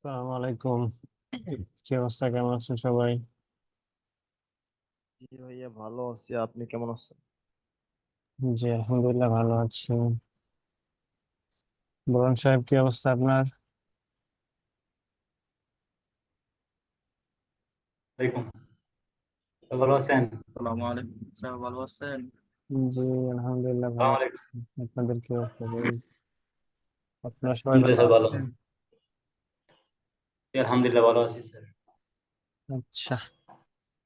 আসসালামু আলাইকুম। কি অবস্থা, কেমন আছেন সবাই? জি ভাইয়া, ভালো আছি। আপনি কেমন আছেন? জি আলহামদুলিল্লাহ ভালো আছি। বরুণ সাহেব, কি অবস্থা আপনার? ওয়ালাইকুম। ভালো আছেন? আসসালামু আলাইকুম স্যার, ভালো আছেন? জি আলহামদুলিল্লাহ ভালো আসসালামু আছি। আলাইকুম। আপনাদের কি অবস্থা বলুন? আপনারা সবাই ভালো আলহামদুলিল্লাহ স্যার, ভালো। আছেন? জি, আলহামদুলিল্লাহ ভালো আছি স্যার। আচ্ছা।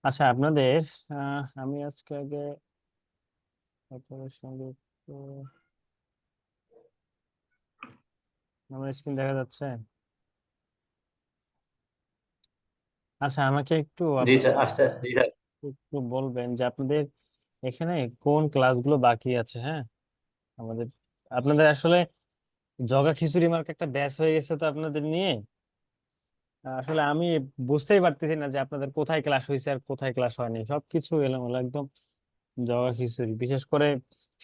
আচ্ছা আপনাদের আমি আজকে আগে আপনাদের সঙ্গে একটু আমার স্ক্রিন দেখা যাচ্ছে। আচ্ছা আমাকে একটু জি আপনারা স্যার, আসতে জি স্যার। একটু বলবেন যে আপনাদের এখানে কোন ক্লাসগুলো বাকি আছে। হ্যাঁ, আমাদের আপনাদের আসলে জগা খিচুড়ি মার্ক একটা ব্যাচ হয়ে গেছে তো আপনাদের নিয়ে। আসলে আমি বুঝতেই পারতেছি না যে আপনাদের কোথায় ক্লাস হয়েছে আর কোথায় ক্লাস হয়নি, সবকিছু এলোমেলো একদম জগা খিচুড়ি। বিশেষ করে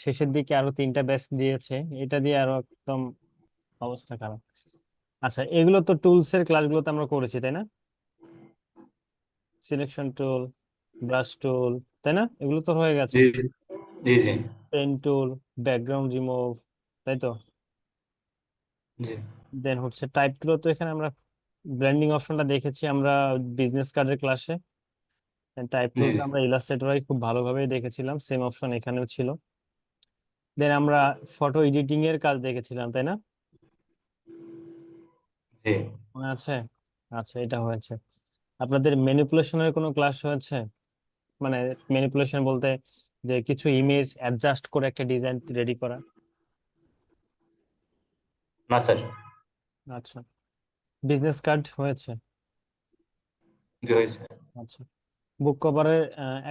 শেষের দিকে আরো 3টা ব্যাচ দিয়েছে, এটা দিয়ে আরো একদম অবস্থা খারাপ। আচ্ছা, এগুলো তো টুলস এর ক্লাসগুলো তো আমরা করেছি তাই না? সিলেকশন টুল, ব্রাশ টুল, তাই না? এগুলো তো হয়ে গেছে। জি জি জি পেন টুল, ব্যাকগ্রাউন্ড রিমুভ, তাই তো? জি দেন হচ্ছে টাইপ গুলো তো এখানে আমরা ব্লেন্ডিং অপশনটা দেখেছি আমরা বিজনেস কার্ডের ক্লাসে। টাইপ জি টুলটা আমরা ইলাস্ট্রেটরে খুব ভালোভাবে দেখেছিলাম, সেম অপশন এখানেও ছিল। দেন আমরা ফটো এডিটিং এর কাজ দেখেছিলাম তাই না? জি। মনে আছে? আচ্ছা, এটা হয়েছে। আপনাদের ম্যানিপুলেশনের কোনো ক্লাস হয়েছে? মানে ম্যানিপুলেশন বলতে যে কিছু ইমেজ অ্যাডজাস্ট করে একটা ডিজাইন রেডি করা। না স্যার। আচ্ছা, বিজনেস কার্ড হয়েছে। জি হয়েছে। আচ্ছা, বুক কভারের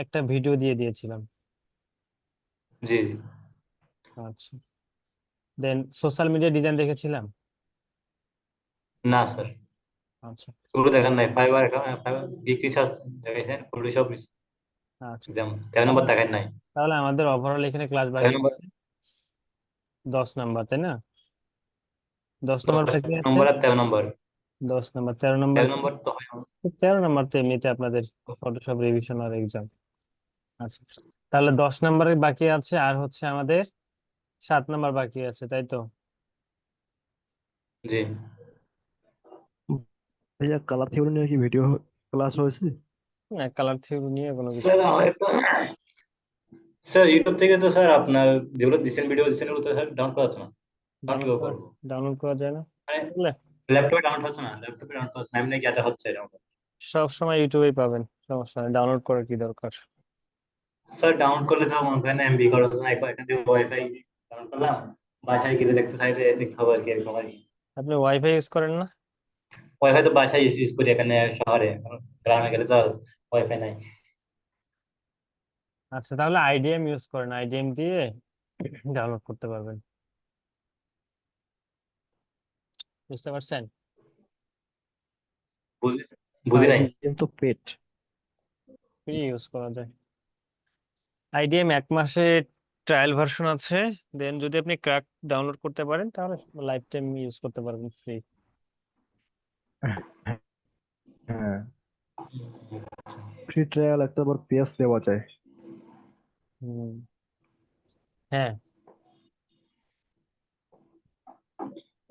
একটা ভিডিও দিয়ে দিয়েছিলাম। জি জি। আচ্ছা, দেন সোশ্যাল মিডিয়া ডিজাইন দেখেছিলাম। না স্যার, আচ্ছা। ওগুলো দেখান নাই। ফাইবার ফাইবার গিক রিসার্চ দেখাইছেন, ফটোশপ আচ্ছা, যেমন 13 নম্বর তাহলে দেখান নাই। তাহলে আমাদের ওভারঅল এখানে ক্লাস 13 বাকি নম্বর, আছে 10 নাম্বার তাই না? 10 নাম্বার 10 বাকি আছে। নম্বর আর 13 নম্বর। 10 নাম্বার, 13 নাম্বার 13 কি? নম্বর তো হয় না। 13 নাম্বার তো এমনিতে আপনাদের ফটোশপ রিভিশন আর এক্সাম। আচ্ছা, তাহলে 10 নাম্বারের বাকি আছে আর হচ্ছে আমাদের 7 নাম্বার বাকি আছে তাই তো? জি ভাইয়া, কালার থিওরি নিয়ে কি ভিডিও ক্লাস হয়েছে? না, কালার থিওরি নিয়ে কোনো কিছু। স্যার, আমার তো স্যার ইউটিউব থেকে তো স্যার আপনার যেগুলো দিচ্ছেন, ভিডিও দিচ্ছেন, ওগুলো তো স্যার ডাউনলোড করা আছে না। ডাউনলোড ডাউনলোড কিভাবে করা করবো? ডাউনলোড করা যায় না মানে বলে? ল্যাপটপে ডাউনলোড হচ্ছে না, এমনি কি এটা হচ্ছে এরকম? সব সময় ইউটিউবেই পাবেন, সমস্যা নেই, ডাউনলোড করার কি দরকার। স্যার ডাউনলোড করলে তো মনে করেন এমবি খরচ না, এখান থেকে ওয়াইফাই ডাউনলোড করলাম, বাসায় গিয়ে দেখতে চাইলে দেখতে হবে আর কি, এরকম আর কি। আপনি ওয়াইফাই ইউজ করেন না? ওয়াইফাই তো বাসায় ইউজ করি, এখানে শহরে। গ্রামে গেলে তো ওয়াইফাই নাই। আচ্ছা, তাহলে আইডিএম ইউজ করেন, আইডিএম দিয়ে ডাউনলোড করতে পারবেন। বুঝতে পারছেন? বুঝি বুঝি নাই। আইডিএম তো পেট। ফ্রি ইউজ করা যায়। আইডিএম 1 মাসে ট্রায়াল ভার্সন আছে। দেন যদি আপনি ক্র্যাক ডাউনলোড করতে পারেন তাহলে লাইফ টাইম ইউজ করতে পারবেন ফ্রি। হ্যাঁ, ফ্রি ট্রায়াল একটা বার পেজ দেওয়া যায়। হুম, হ্যাঁ,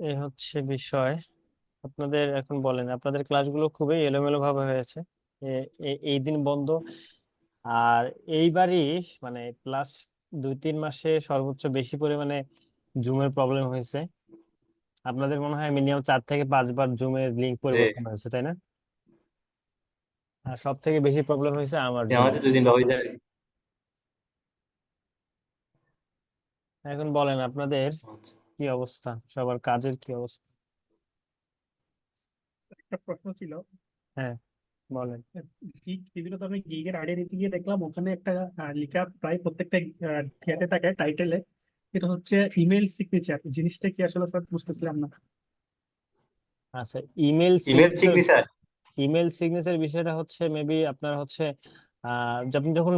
এই হচ্ছে বিষয়। আপনাদের এখন বলেন, আপনাদের ক্লাসগুলো খুবই এলোমেলো ভাবে হয়েছে। এই দিন বন্ধ। আর এইবারই মানে লাস্ট 2-3 মাসে সর্বোচ্চ বেশি পরিমাণে জুমের প্রবলেম হয়েছে। আপনাদের মনে হয় মিনিমাম 4 থেকে 5 বার জুমের লিঙ্ক যে পরিবর্তন হয়েছে তাই না? আর সব থেকে বেশি প্রবলেম হয়েছে আমার জুমে। আমাদের 2 দিন হয়ে যায়। এখন বলেন আপনাদের আচ্ছা। কি অবস্থা, সবার কাজের কি অবস্থা? একটা প্রশ্ন ছিল। হ্যাঁ, বলেন। গিগ টিভিতে তো আমি গিগের আইডিয়া দিতে গিয়ে দেখলাম ওখানে একটা লেখা প্রায় প্রত্যেকটা থিয়েটারে থাকে টাইটেলে। এটা হচ্ছে ইমেল সিগনেচার, জিনিসটা কি আসলে স্যার বুঝতেছিলাম না। আচ্ছা, email email signature. Signature. Email signature বিষয়টা হচ্ছে মেবি আপনার হচ্ছে আপনি যখন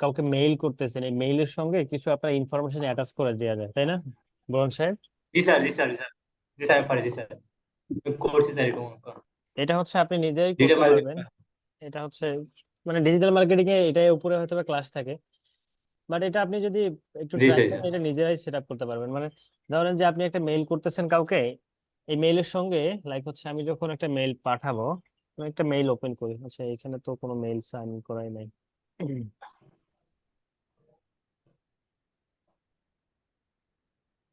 কাউকে মেইল করতেছেন, এই মেইলের সঙ্গে কিছু আপনার ইনফরমেশন অ্যাটাচ করে দেওয়া যায় তাই না, বরুণ সাহেব? জি স্যার, জি স্যার, জি স্যার, জি স্যার, আমি পারি, জি স্যার। করছি স্যার এরকম এটা হচ্ছে আপনি নিজেই ডিজিটাল করতে পারবেন। মার্কেটিং। এটা হচ্ছে মানে ডিজিটাল মার্কেটিং এ এটাই উপরে হয়তো ক্লাস থাকে, বাট এটা আপনি যদি একটু জি ট্রাই স্যার। করেন এটা নিজেরাই সেট আপ করতে পারবেন। মানে ধরেন যে আপনি একটা মেইল করতেছেন কাউকে, এই মেইলের সঙ্গে লাইক হচ্ছে আমি যখন একটা মেইল পাঠাবো, আমি একটা মেইল ওপেন করি, আচ্ছা এখানে তো কোনো মেইল সাইন করাই নাই।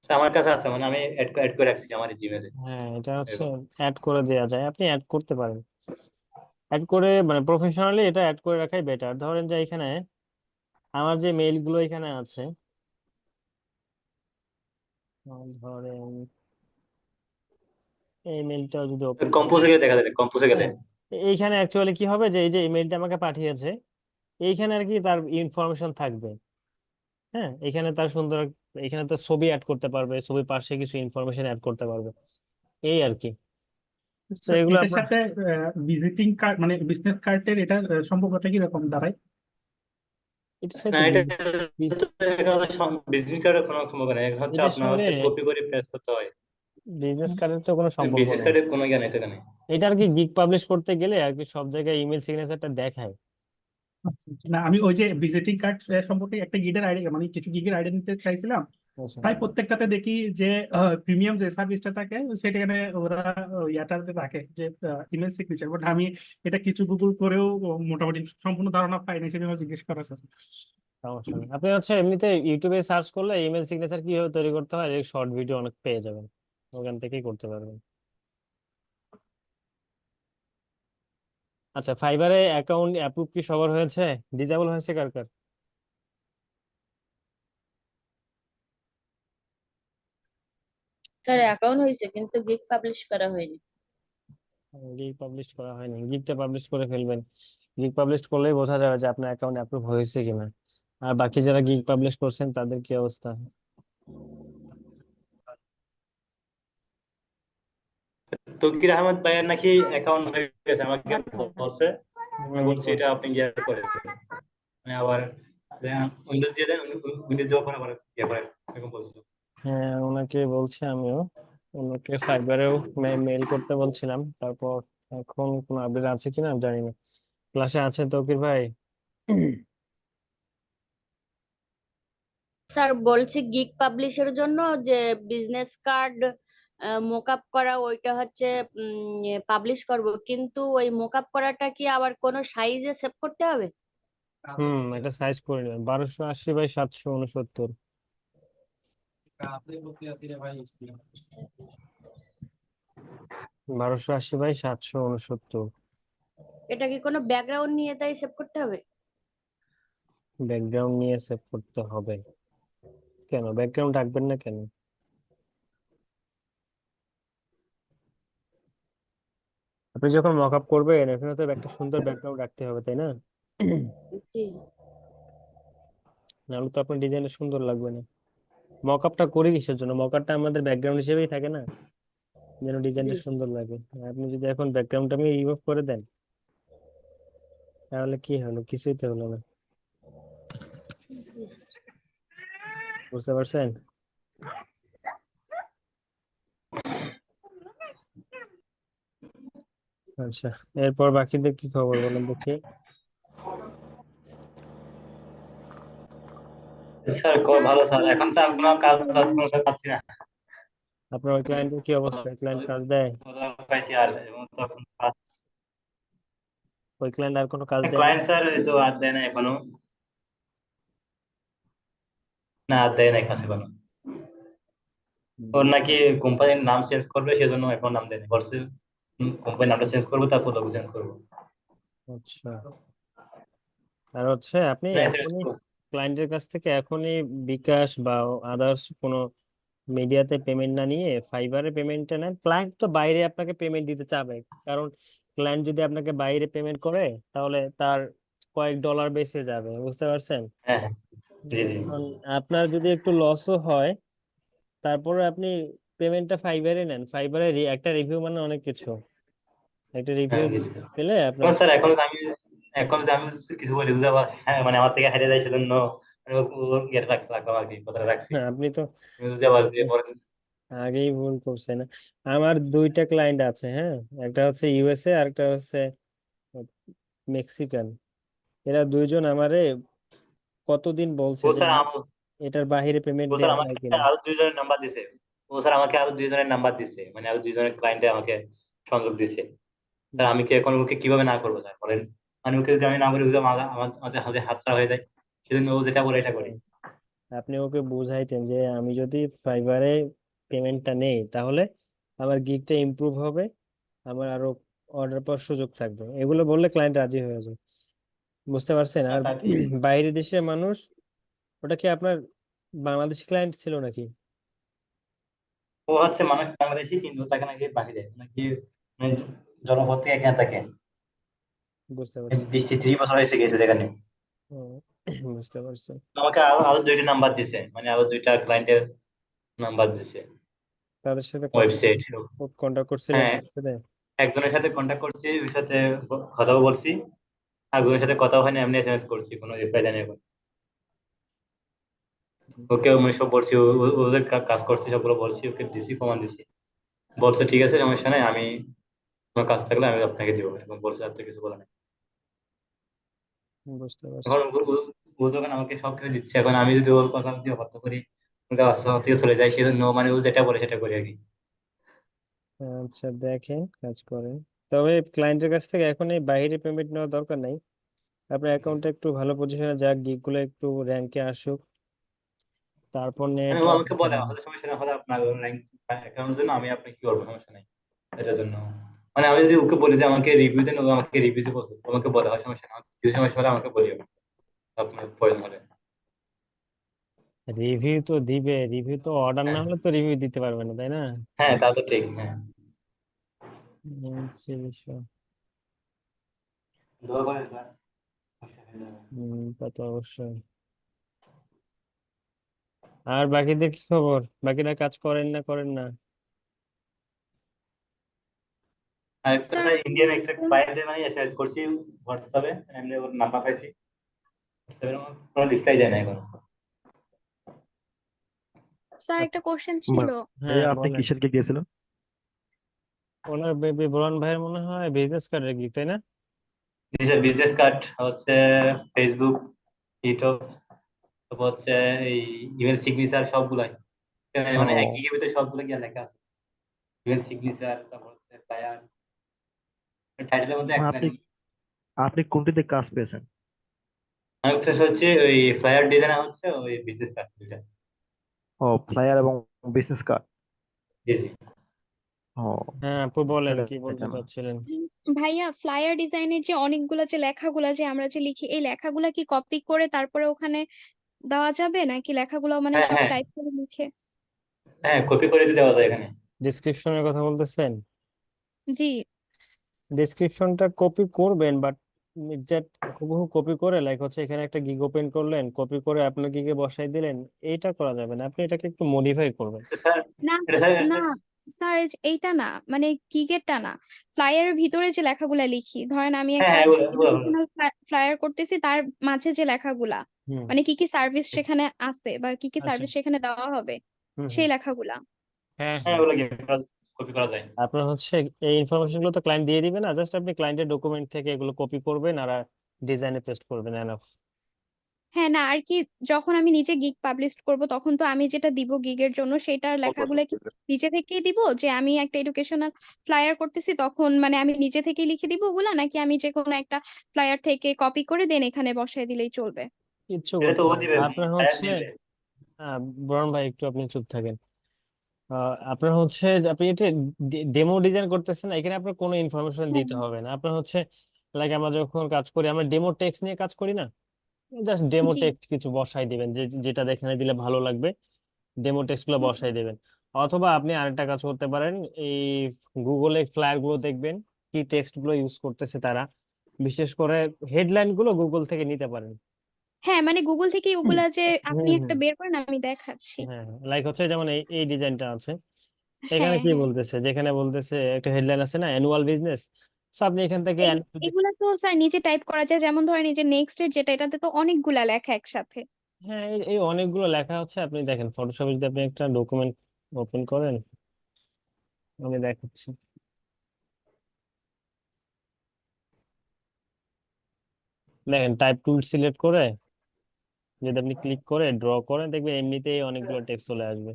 স্যার, আমার কাছে আছে, মানে আমি অ্যাড করে রাখছি আমার জিমেলে হ্যাঁ, এটা হচ্ছে এরকম। অ্যাড করে দেওয়া যায়, আপনি অ্যাড করতে পারেন। অ্যাড করে মানে প্রফেশনালি এটা অ্যাড করে রাখাই বেটার। ধরেন যে এখানে আমার যে মেইল গুলো এখানে আছে, ধরেন এই মেইলটা যদি ওপেন করি, কম্পোজে গেলে দেখা যায়, কম্পোজে গেলে। হ্যাঁ, এইখানে অ্যাকচুয়ালি কি হবে যে এই যে ইমেলটা আমাকে পাঠিয়েছে, এইখানে আর কি তার ইনফরমেশন থাকবে। হ্যাঁ, এখানে তার সুন্দর, এখানে তার ছবি অ্যাড করতে পারবে, ছবির পাশে কিছু ইনফরমেশন অ্যাড করতে পারবে, এই আর কি। তো স্যার এগুলো এটার আপনার সাথে ভিজিটিং কার্ড মানে বিজনেস কার্ডের এটা সম্পর্কটা কি রকম দাঁড়ায়? এটার না, সাথে এটা বিজনেস কার্ডের কোনো সম্পর্ক নেই, এখন হচ্ছে এটার আপনার সঙ্গে হচ্ছে কপি করে পেস্ট করতে হয়। বিজনেস কার্ডের তো কোনো সম্পর্ক বিজনেস নেই। কার্ডের কোনো জ্ঞান এটা নেই। এটা আর কি গিগ পাবলিশ করতে গেলে আর কি সব জায়গায় ইমেল সিগনেচারটা দেখায়। না, আমি ওই যে ভিজিটিং কার্ড সম্পর্কে একটা গিগের আইডি মানে কিছু গিগের আইডি নিতে চাইছিলাম। আচ্ছা, প্রায় প্রত্যেকটাতে দেখি যে প্রিমিয়াম যে সার্ভিসটা থাকে সেটাখানে ওরা ইয়াটাতে রাখে যে ইমেল সিগনেচার, বাট আমি এটা কিছু গুগল করেও মোটামুটি সম্পূর্ণ ধারণা পাইনি, সেজন্য জিজ্ঞেস করা স্যার। সমস্যা নেই। আপনি হচ্ছে এমনিতে ইউটিউবে সার্চ করলে ইমেল সিগনেচার কিভাবে তৈরি করতে হয় এর শর্ট ভিডিও অনেক পেয়ে যাবেন, ওখান থেকেই করতে পারবেন। আচ্ছা, ফাইবারে অ্যাকাউন্ট অ্যাপ্রুভ কি সবার হয়েছে? ডিজেবল হয়েছে কার কার? স্যার অ্যাকাউন্ট হয়েছে কিন্তু গিগ পাবলিশ করা হয়নি। গিগ পাবলিশ করা হয়নি, গিগটা পাবলিশ করে ফেলবেন। গিগ পাবলিশ করলেই বোঝা যাবে যে আপনার অ্যাকাউন্ট অ্যাপ্রুভ হয়েছে কিনা। আর বাকি যারা গিগ পাবলিশ করছেন তাদের কি অবস্থা? তৌকির আহমেদ ভাইয়ের নাকি অ্যাকাউন্ট হয়ে গেছে, আমাকে বলছে। আমি বলছি এটা আপনি গিয়ে করে দেন। মানে আবার উইন্ডোজ দিয়ে দেন, উইন্ডোজ দেওয়ার পর আবার ইয়ে করেন, এরকম বলছিল। হ্যাঁ, ওনাকে বলছি আমিও, ওনাকে ফাইবারেও মেইল করতে বলছিলাম। তারপর এখন কোনো আপডেট আছে কিনা জানি না। ক্লাসে আছে তৌকির ভাই? স্যার বলছি গিগ পাবলিশের জন্য যে বিজনেস কার্ড মোকআপ করা ওইটা হচ্ছে পাবলিশ করব, কিন্তু ওই মোকআপ করাটা কি আবার কোনো সাইজে সেভ করতে হবে? এটা সাইজ করে নেবেন, 1280 বাই 769। 1280 বাই 769। এটা কি কোনো ব্যাকগ্রাউন্ড নিয়ে তাই সেভ করতে হবে? ব্যাকগ্রাউন্ড নিয়ে সেভ করতে হবে? কেন ব্যাকগ্রাউন্ড রাখবেন না কেন? আপনি যখন মক আপ করবেন এখানে তো একটা সুন্দর ব্যাকগ্রাউন্ড রাখতে হবে, তাই না? জি নাহলে তো আপনার ডিজাইনটা সুন্দর লাগবে না। মক আপটা করি কিসের জন্য? মক আপটা আমাদের ব্যাকগ্রাউন্ড হিসেবেই থাকে না, যেন জি। ডিজাইনটা সুন্দর লাগে। আর আপনি যদি এখন ব্যাকগ্রাউন্ডটা আমি রিমুভ করে দেন তাহলে কি হলো? কিছুই তো হলো না। বুঝতে পারছেন? আচ্ছা, এরপর বাকিদের কি খবর বলেন দেখি। স্যার ভালো স্যার, এখন স্যার কোনো কাজ টাজ কোনো পাচ্ছি না। আপনার ওই ক্লায়েন্টের কি অবস্থা? ক্লায়েন্ট কাজ দেয়? পাইছি আর তখন ওই ক্লায়েন্ট আর কোনো কাজ দেয় না? ক্লায়েন্ট স্যার তো আর দেয় না এখনো, না আর দেয় না কাজ এখনো। ওর নাকি কোম্পানির নাম চেঞ্জ করবে, সেজন্য এখন নাম দেয়নি, বলছে কোম্পানির নামটা চেঞ্জ করবো, তারপর লোগো চেঞ্জ করবো। আচ্ছা, আর হচ্ছে আপনি না এখনই ক্লায়েন্টের কাছ থেকে এখনই বিকাশ বা আদার্স কোনো মিডিয়াতে পেমেন্ট না নিয়ে ফাইবারে পেমেন্টটা নেন। ক্লায়েন্ট তো বাইরে আপনাকে পেমেন্ট দিতে চাবে, কারণ ক্লায়েন্ট যদি আপনাকে বাইরে পেমেন্ট করে তাহলে তার কয়েক ডলার বেঁচে যাবে, বুঝতে পারছেন? হ্যাঁ হ্যাঁ, জি জি এখন আপনার যদি একটু লসও হয় তারপরে আপনি পেমেন্টটা ফাইবারে নেন। ফাইবারে একটা রিভিউ মানে অনেক কিছু, একটা রিভিউ হ্যাঁ, জি স্যার। পেলে আপনার। এখন স্যার এখন যদি আমি কিছু বলি বুঝতে হ্যাঁ, মানে আমার থেকে হেরে যায়, সেজন্য আমি ইয়েটা রাখলাম আর কি, কথাটা রাখছি। হ্যাঁ, আপনি তো আমি যদি আবার দিয়ে পরে আগেই ভুল করছে না। আমার দুইটা ক্লায়েন্ট আছে, হ্যাঁ, একটা হচ্ছে ইউএসএ আর একটা হচ্ছে মেক্সিকান। এরা দুইজন আমারে কতদিন বলছে ও যে স্যার এটার বাহিরে পেমেন্ট ও স্যার দেওয়া আমাকে যায় কিনা। আরো দুইজনের নাম্বার দিছে। ও স্যার আমাকে আরো দুইজনের নাম্বার দিছে, মানে আরো দুইজনের ক্লায়েন্টে আমাকে সংযোগ দিছে। স্যার আমি কি এখন ওকে কিভাবে না করবো স্যার বলেন? মানে ওকে যদি আমি না করি, ও যদি আমার মাঝে মাঝে হাতছাড়া হয়ে যায়, সেজন্য ও যেটা বলে এটা করি। আপনি ওকে বুঝাইতেন যে আমি যদি ফাইবারে পেমেন্টটা নেই তাহলে আমার গিগটা ইমপ্রুভ হবে, আমার আরো অর্ডার পাওয়ার সুযোগ থাকবে, এগুলো বললে ক্লায়েন্ট রাজি হয়ে যায়। বুঝতে পারছেন? আর তা ঠিক। বাইরের দেশের মানুষ, ওটা কি আপনার বাংলাদেশি ক্লায়েন্ট ছিল নাকি? ও হচ্ছে মানুষ বাংলাদেশি, কিন্তু তাকে নাকি বাহিরে নাকি, মানে জনপদ থেকে এখানে থাকে। বুঝতে পারছি। 20-30 বছর হয়েছে গেছে যেখানে। ও, বুঝতে পারছি। আমাকে আরো আরো দুইটা নাম্বার দিছে, মানে আরো দুইটা ক্লায়েন্টের নাম্বার দিছে, তাদের সাথে ওয়েবসাইট। কন্ট্যাক্ট করছিলেন হ্যাঁ, তাদের সাথে? একজনের সাথে কন্ট্যাক্ট করছি, ওর সাথে কথাও বলছি। আর একজনের সাথে কথা হয়নি, এমনি এসএমএস করছি, কোনো রিপ্লাই দেয়নি এখন। ওকে আমি সব বলছি, ও যে কাজ করছি সবগুলো বলছি, ওকে দিছি, প্রমাণ দিছি। বলছে ঠিক আছে, সমস্যা নাই, আমি আমার কাজ থাকলে আমি আপনাকে দিব, এরকম বলছে, আর তো কিছু বলে নাই। বুঝতে পারছি। এখন ও যখন আমাকে সবকিছু দিচ্ছে, এখন আমি যদি ওর কথা দিয়ে হত্যা করি, ওকে বাসা থেকে চলে যায়, সেজন্য মানে ও যেটা বলে সেটা করি আর কি। আচ্ছা, দেখেন কাজ করেন। তবে ক্লায়েন্টের কাছ থেকে এখন এই বাইরে পেমেন্ট নেওয়ার দরকার নাই। আপনার অ্যাকাউন্টটা একটু ভালো পজিশনে যাক, গিগগুলো একটু র্যাঙ্কে আসুক, তারপর মানে নেট। ও আমাকে বলে, হলে সমস্যা নাই, হলে আপনার র্যাঙ্ক অ্যাকাউন্টের জন্য আমি আপনাকে কি করবো, সমস্যা নাই এটার জন্য। মানে আমি যদি ওকে বলি যে আমাকে রিভিউ দেন, ও আমাকে রিভিউ দিয়ে বলছে, তোমাকে বলে হয় সমস্যা নাই, কিছু সমস্যা হলে আমাকে বলিও, আপনার প্রয়োজন হলে। রিভিউ তো দিবে, রিভিউ তো অর্ডার না হ্যাঁ, হলে তো রিভিউ দিতে পারবে না, তাই না? হ্যাঁ, তা তো ঠিক। হ্যাঁ, সে বিষয়। দোয়া করেন স্যার। সমস্যা হয়ে যাবে। তা তো অবশ্যই। আর বাকিদের কি খবর? বাকিরা কাজ করেন না করেন না? আর একটা স্যার স্যার, ইন্ডিয়ান আসসালামু একটা আলাইকুম। ক্লায়েন্টে মানে এসএমএস করছি হোয়াটসঅ্যাপে, এমনি ওর নাম্বার পাইছি, হোয়াটসঅ্যাপে আমার কোনো রিপ্লাই দেয় না এখন। স্যার একটা কোশ্চেন ছিল। হ্যাঁ, ভাইয়া আপনি বলেন। কিসের গিগ দিয়েছিলেন? ওনার বেবি বরণ ভাইয়ের মনে হয় বিজনেস কার্ডের গিগ, তাই না? বিজনেস কার্ড হচ্ছে, ফেসবুক, ইউটিউব, তারপর হচ্ছে এই ইমেল সিগনেচার সবগুলাই, মানে এক ও, গিগের ভিতরে সবগুলো গিয়ে লেখা আছে। ইমেল সিগনেচার, তারপর হচ্ছে ফ্লায়ার, টাইটেলের মধ্যে মানে একটা আপনি আপনি কোনটিতে কাজ পেয়েছেন? আমি হচ্ছে ওই ফ্লায়ার ডিজাইনার, হচ্ছে ওই বিজনেস কার্ড দুইটা। ও, ফ্লায়ার এবং বিজনেস কার্ড। জি জি। ও, হ্যাঁ আপু, বলেন এটা কি বলতে কেন? চাচ্ছিলেন? ভাইয়া ফ্লায়ার ডিজাইনের যে অনেকগুলা যে লেখাগুলা যে আমরা যে লিখি, এই লেখাগুলা কি কপি করে তারপরে ওখানে দেওয়া যাবে, নাকি লেখাগুলো মানে হ্যাঁ, সব হ্যাঁ, টাইপ করে লিখে? হ্যাঁ, কপি করে দিতে দেওয়া যায় এখানে। ডিসক্রিপশনের কথা বলতেছেন? জি। ডিসক্রিপশনটা কপি করবেন, বাট এক্সাক্ট হুবহু কপি করে লাইক হচ্ছে এখানে একটা গিগ ওপেন করলেন, কপি করে আপনার গিগে বসাই দিলেন, এইটা করা যাবে না, আপনি এটাকে একটু মডিফাই করবেন। স্যার, না এটা স্যার, না স্যার, এইটা না, মানে কিগেরটা না, ফ্লায়ারের ভিতরে যে লেখাগুলা লিখি, ধরেন আমি হ্যাঁ, একটা হ্যাঁ, এগুলো এগুলো ভালো। এডুকেশনাল ফ্লায়ার করতেছি, তার মাঝে যে লেখাগুলা, হুম। মানে কি কি সার্ভিস সেখানে আছে বা কি কি আচ্ছা। সার্ভিস সেখানে দেওয়া হবে, হুম হুম। সেই লেখাগুলা। হ্যাঁ হ্যাঁ, হ্যাঁ। এগুলো কপি করা যায়। আপনার হচ্ছে এই ইনফরমেশন গুলো তো ক্লায়েন্ট দিয়ে দিবে না, জাস্ট আপনি ক্লায়েন্টের ডকুমেন্ট থেকে এগুলো কপি করবেন আর ডিজাইনে পেস্ট করবেন, এনাফ। হ্যাঁ না, আর কি, যখন আমি নিজে গিগ পাবলিশ করব তখন তো আমি যেটা দিব গিগের জন্য সেটার লেখাগুলো কি নিজে থেকেই দিব, যে আমি একটা এডুকেশনাল ফ্লায়ার করতেছি তখন মানে আমি নিজে থেকেই লিখে দিব ওগুলা, নাকি আমি যে কোনো একটা ফ্লায়ার থেকে কপি করে দেন এখানে বসায় দিলেই চলবে? কিচ্ছু এটা তো করতে ও হবে দিবে, না। আপনার ফ্লায়ার হচ্ছে দিবে। বরণ ভাই, একটু আপনি চুপ থাকেন। আপনার হচ্ছে যে আপনি এটা ডেমো ডিজাইন করতেছেন, এখানে আপনার কোনো ইনফরমেশন হ্যাঁ দিতে হবে না। আপনার হচ্ছে লাইক আমরা যখন কাজ করি, আমরা ডেমো টেক্সট নিয়ে কাজ করি না, জাস্ট ডেমো জি। টেক্সট কিছু বসাই দিবেন, যে যেটা এখানে দিলে ভালো লাগবে, ডেমো টেক্সট গুলো হ্যাঁ বসাই দিবেন। অথবা আপনি আরেকটা কাজ করতে পারেন, এই গুগলে ফ্লায়ার গুলো দেখবেন কি টেক্সট গুলো ইউজ করতেছে তারা, বিশেষ করে হেডলাইন গুলো গুগল থেকে নিতে পারেন। হ্যাঁ, মানে গুগল থেকে হুম ওগুলা যে আপনি হুম। একটা বের করেন আমি দেখাচ্ছি। হ্যাঁ, লাইক হচ্ছে যেমন এই এই ডিজাইনটা আছে, এখানে হ্যাঁ কি হ্যাঁ। বলতেছে, যেখানে বলতেছে একটা হেডলাইন আছে না, অ্যানুয়াল বিজনেস। সো আপনি এখান থেকে এগুলা তো স্যার নিজে টাইপ করা যায়, যেমন ধরেন এই যে নেক্সট এর যেটা, এটাতে তো অনেকগুলা লেখা একসাথে। হ্যাঁ, এই এই অনেকগুলো লেখা হচ্ছে। আপনি দেখেন ফটোশপে যদি আপনি একটা ডকুমেন্ট ওপেন করেন, আমি দেখাচ্ছি। দেখেন টাইপ টুল সিলেক্ট করে যদি আপনি ক্লিক করে ড্র করেন, দেখবেন এমনিতেই অনেকগুলো টেক্সট চলে আসবে।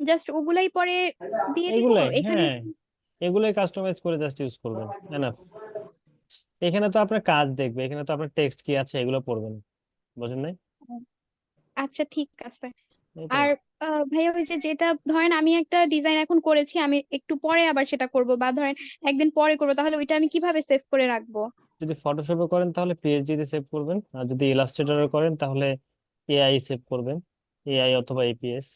জাস্ট ওগুলাই পরে দিয়ে দিব এগুলাই, এখানে। হ্যাঁ, এগুলোই কাস্টমাইজ করে জাস্ট ইউজ করবেন, এনাফ। এখানে তো আপনার কাজ দেখবে, এখানে তো আপনার টেক্সট কি আছে এগুলো পড়বেন, বুঝেন নাই? আচ্ছা ঠিক আছে। এটাই। আর ভাইয়া ওই যে যেটা ধরেন আমি একটা ডিজাইন এখন করেছি, আমি একটু পরে আবার সেটা করব, বা ধরেন একদিন পরে করব, তাহলে ওইটা আমি কিভাবে সেভ করে রাখবো? যদি ফটোশপে করেন তাহলে পিএসডি তে সেভ করবেন, আর যদি ইলাস্ট্রেটরে করেন তাহলে এআই সেভ করবেন, এআই অথবা এপিএস।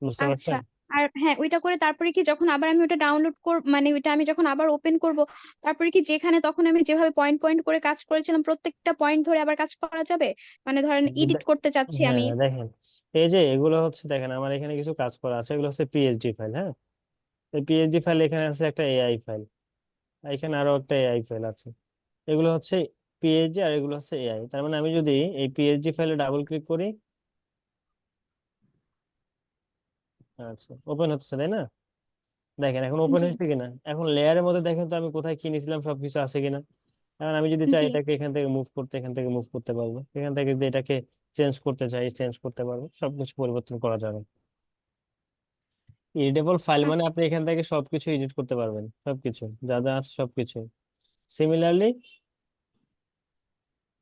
বুঝতে আচ্ছা। পারছেন? আর হ্যাঁ, ওইটা করে তারপরে কি যখন আবার আমি ওটা ডাউনলোড মানে ওইটা আমি যখন আবার ওপেন করব, তারপরে কি যেখানে তখন আমি যেভাবে পয়েন্ট পয়েন্ট করে কাজ করেছিলাম প্রত্যেকটা পয়েন্ট ধরে আবার কাজ করা যাবে? মানে ধরেন এডিট দে- করতে চাচ্ছি আমি। হ্যাঁ দেখেন, এই যে এগুলো হচ্ছে, দেখেন আমার এখানে কিছু কাজ করা আছে, এগুলো হচ্ছে পিএসডি ফাইল। হ্যাঁ, এই পিএসডি ফাইল, এখানে আছে একটা এআই ফাইল, এখানে আরো একটা এআই ফাইল আছে। এগুলো হচ্ছে পিএইচডি আর এগুলো হচ্ছে এআই। তার মানে আমি যদি এই পিএইচডি ফাইলে ডাবল ক্লিক করি, আচ্ছা ওপেন হচ্ছে তাই না? দেখেন এখন ওপেন জি হয়েছে কিনা। এখন লেয়ারের মধ্যে দেখেন তো আমি কোথায় কি নিয়েছিলাম সবকিছু আছে কিনা। এখন আমি যদি চাই জি। এটাকে এখান থেকে মুভ করতে, এখান থেকে মুভ করতে পারবো, এখান থেকে যদি এটাকে চেঞ্জ করতে চাই চেঞ্জ করতে পারবো, সবকিছু পরিবর্তন করা যাবে। এডিটেবল ফাইল মানে আচ্ছা। আপনি এখান থেকে সবকিছু এডিট করতে পারবেন, সবকিছু যা যা আছে সবকিছু। সিমিলারলি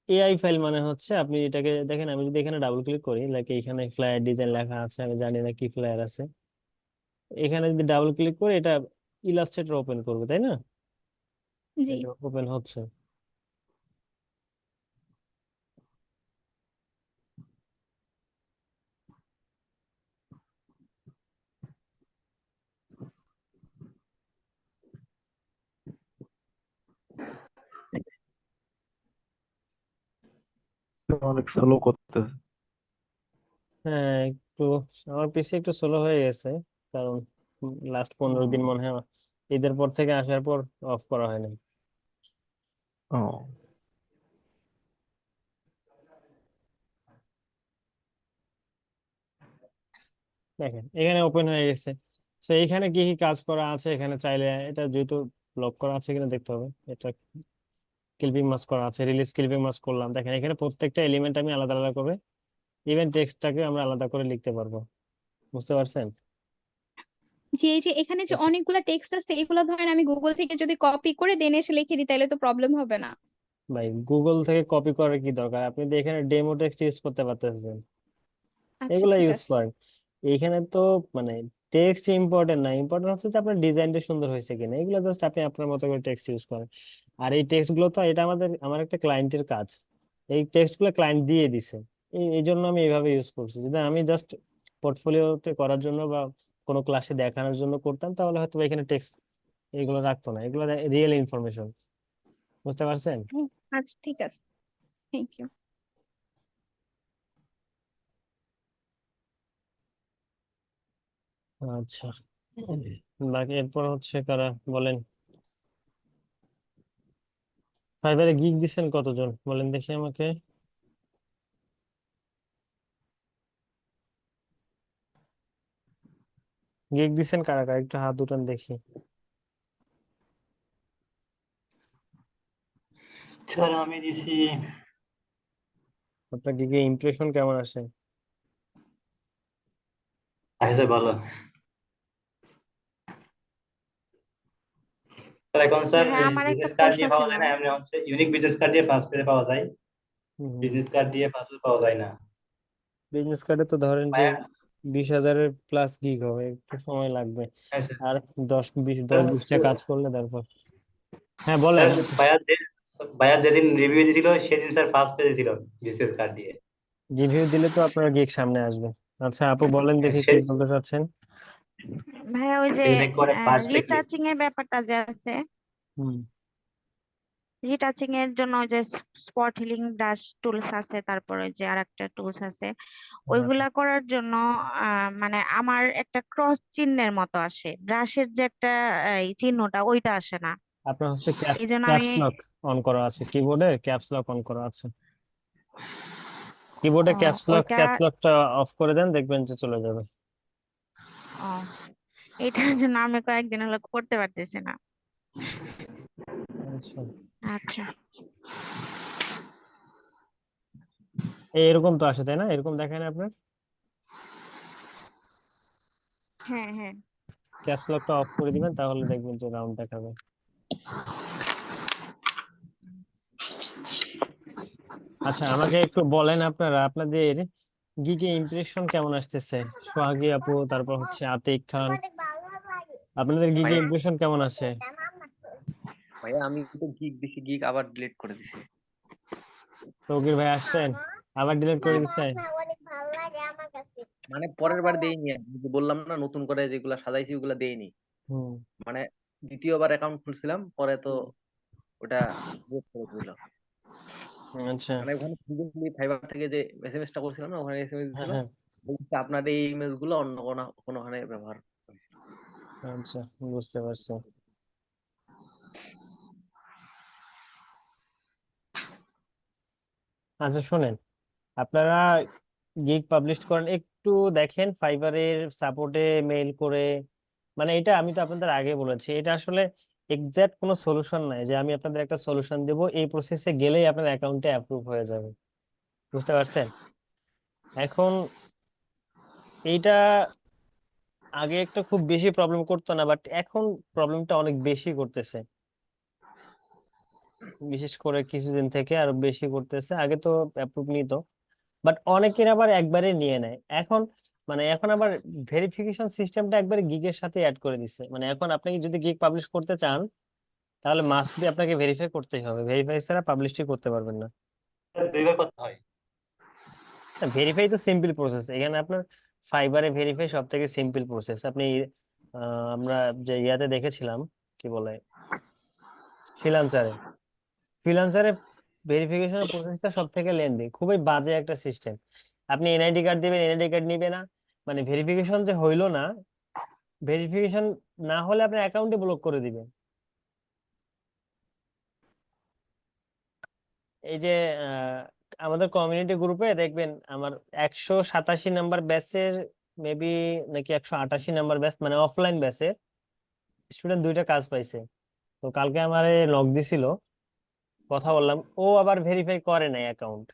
এআই ফাইল মানে হচ্ছে আপনি এটাকে দেখেন, আমি যদি এখানে ডাবল ক্লিক করি, লাইক এখানে ফ্লায়ার ডিজাইন লেখা আছে, আমি জানি না কি ফ্লায়ার আছে। এখানে যদি ডাবল ক্লিক করি এটা ইলাস্ট্রেটর ওপেন করবে, তাই না? জি। এটা ওপেন হচ্ছে। অনেক স্লো করতে। হ্যাঁ একটু, আমার পিসি একটু স্লো হয়ে গেছে, কারণ লাস্ট 15 দিন মনে হয় ঈদের পর থেকে আসার পর অফ করা হয়নি। ও, দেখেন এখানে ওপেন হয়ে গেছে। তো এখানে কি কি কাজ করা আছে, এখানে চাইলে এটা যেহেতু লক করা আছে কিনা দেখতে হবে। এটা ক্লিপিং মাস্ক করা আছে, রিলিজ ক্লিপিং মাস্ক করলাম। দেখেন এখানে প্রত্যেকটা এলিমেন্ট আমি আলাদা আলাদা করে, ইভেন টেক্সটটাকে আমরা আলাদা করে লিখতে পারবো। বুঝতে পারছেন? জি, এই যে এখানে যে অনেকগুলা টেক্সট আছে, এগুলো ধরেন আমি গুগল থেকে যদি কপি করে দেন এসে লিখে দিই, তাহলে তো প্রবলেম হবে না? ভাই গুগল থেকে কপি করার কি দরকার, আপনি তো এখানে ডেমো টেক্সট ইউজ করতে পারতেছেন, আচ্ছা এগুলা ঠিক ইউজ আছে। করেন। এইখানে তো মানে টেক্সট ইম্পর্টেন্ট না, ইম্পর্টেন্ট হচ্ছে যে আপনার ডিজাইনটা সুন্দর হয়েছে কিনা, এগুলো জাস্ট আপনি আপনার মতো করে টেক্সট ইউজ করেন। আর এই টেক্সট গুলো তো এটা আমার একটা ক্লায়েন্টের কাজ, এই টেক্সট গুলো ক্লায়েন্ট দিয়ে দিছে, এই জন্য আমি এইভাবে ইউজ করছি। যদি আমি জাস্ট পোর্টফোলিওতে করার জন্য বা কোনো ক্লাসে দেখানোর জন্য করতাম, তাহলে হয়তো এখানে টেক্সট এগুলো রাখতো না, এগুলো রিয়েল ইনফরমেশন। বুঝতে পারছেন? হুম, আচ্ছা ঠিক আছে। Thank you. আচ্ছা, বাকি এরপর হচ্ছে কারা বলেন, ফাইবারে গিগ দিচ্ছেন কতজন বলেন দেখি আমাকে। গিগ দিচ্ছেন কারা কারা, একটু হাত উঠান দেখি। স্যার আমি দিছি। আপনার গিগে ইমপ্রেশন কেমন আসে? আচ্ছা ভালো। স্যার এখন স্যার হ্যাঁ, আমার একটা বিজনেস কার্ড প্রশ্ন দিয়ে পাওয়া ছিল। যায় না, এমনি হচ্ছে ইউনিক বিজনেস কার্ড দিয়ে ফার্স্ট পেজে পাওয়া যায়, হম, বিজনেস কার্ড দিয়ে ফার্স্ট পেজে পাওয়া যায় না। বিজনেস কার্ডে তো ধরেন যে ভাইয়া, 20,000-এর প্লাস গিগ হবে, একটু সময় লাগবে। হ্যাঁ স্যার। আর 10-20টা স্যার, কাজ করলে তারপর। হ্যাঁ বলেন। স্যার ভাইয়া যেদিন রিভিউ দিছিল সেদিন স্যার ফার্স্ট পেজে ছিল বিজনেস কার্ড দিয়ে। রিভিউ দিলে তো আপনার গিগ সামনে আসবে। আচ্ছা আপু বলেন হ্যাঁ, দেখি সে কি বলতে চাচ্ছেন। ভাইয়া ওই যে সেদিন করে ফার্স্ট পেজে। রিটাচিং এর ব্যাপারটা যে আছে, হুম। রিটাচিং এর জন্য ওই যে স্পট হিলিং ব্রাশ টুলস আছে, তারপরে যে আরেকটা টুলস আছে, ওইগুলা করার জন্য মানে আমার একটা ক্রস চিহ্নের মতো আসে, ব্রাশের যে একটা এই চিহ্নটা ওইটা আসে না। আপনার হচ্ছে এই জন্য আমি ক্যাপস লক অন করা আছে, কিবোর্ডে ক্যাপস লক অন করা আছে। কিবোর্ডে ও ওইটা ক্যাপস লকটা অফ করে দেন, দেখবেন যে চলে যাবে। ও এটার জন্য আমি কয়েকদিন হলো করতে পারতেছি না। আচ্ছা, আচ্ছা, এরকম তো আসে তাই না? এরকম দেখেন আপনার হ্যাঁ হ্যাঁ। ক্যাপস লকটা অফ করে দিবেন, তাহলে দেখবেন যে রাউন্ড দেখাবে। আচ্ছা, আমাকে একটু বলেন আপনারা আপনাদের গিগে ইমপ্রেশন কেমন আসতেছে? সোহাগী আপু, তারপর হচ্ছে আতিক খান, আপনাদের গিগে ভাইয়া ইমপ্রেশন কেমন আছে? ভাইয়া আমি তো গিগ দিছি, গিগ আবার ডিলিট করে দিছি। তৌকির ভাই আসছেন, আবার ডিলিট করে দিচ্ছে। মানে পরের বার দেইনি, আমি যে বললাম না নতুন করে যেগুলা সাজাইছি ওগুলা দেইনি। হুম, মানে দ্বিতীয়বার অ্যাকাউন্ট খুলছিলাম, পরে তো ওটা ডিলিট করে দিল। আচ্ছা, মানে ওখানে ফিজিক্যালি ফাইবার থেকে যে এসএমএস টা করছিলাম না, ওখানে এসএমএস হ্যাঁ দিছিল হ্যাঁ, বলছে আপনার এই ইমেজ গুলো অন্য কোনোখানে ব্যবহার হয়েছে। আচ্ছা, বুঝতে পারছি। আচ্ছা শোনেন, আপনারা গিগ পাবলিশ করেন, একটু দেখেন ফাইবারের সাপোর্টে মেইল করে। মানে এটা আমি তো আপনাদের আগে বলেছি, এটা আসলে এক্সাক্ট কোনো সলিউশন নাই যে আমি আপনাদের একটা সলিউশন দেবো এই প্রসেসে গেলেই আপনার অ্যাকাউন্টে অ্যাপ্রুভ হয়ে যাবে। বুঝতে পারছেন? এখন এইটা আগে একটা খুব বেশি প্রবলেম করতো না, বাট এখন প্রবলেমটা অনেক বেশি করতেছে। বিশেষ করে কিছুদিন থেকে আরো বেশি করতেছে। আগে তো অ্যাপ্রুভ নিত, বাট অনেকের আবার একবারে নিয়ে নেয় এখন। মানে এখন আবার ভেরিফিকেশন সিস্টেমটা একবারে গিগের সাথে অ্যাড করে দিচ্ছে। মানে এখন আপনি যদি গিগ পাবলিশ করতে চান, তাহলে মাস্ট বি আপনাকে ভেরিফাই করতেই হবে, ভেরিফাই ছাড়া পাবলিশই করতে পারবেন না। ভেরিফাই করতে হয়। ভেরিফাই তো সিম্পল প্রসেস, এখানে আপনার ফাইবারে ভেরিফাই সব থেকে সিম্পল প্রসেস। আপনি আমরা যে ইয়াতে দেখেছিলাম, কি বলে, ফ্রিল্যান্সারে ফ্রিল্যান্সারে ভেরিফিকেশনের প্রসেসটা সব থেকে লেন্দি, খুবই বাজে একটা সিস্টেম। আপনি এনআইডি কার্ড দিবেন, এনআইডি কার্ড নিবে না। মানে ভেরিফিকেশন যে হইলো না, ভেরিফিকেশন না হলে আপনার অ্যাকাউন্টে ব্লক করে দিবে। এই যে আমাদের কমিউনিটি গ্রুপে দেখবেন আমার 187 নাম্বার ব্যাচের মেবি, নাকি 188 নাম্বার ব্যাচ, মানে অফলাইন ব্যাচে স্টুডেন্ট দুইটা কাজ পাইছে। তো কালকে আমার লগ দিছিল, কথা বললাম, ও আবার ভেরিফাই করে নাই অ্যাকাউন্ট।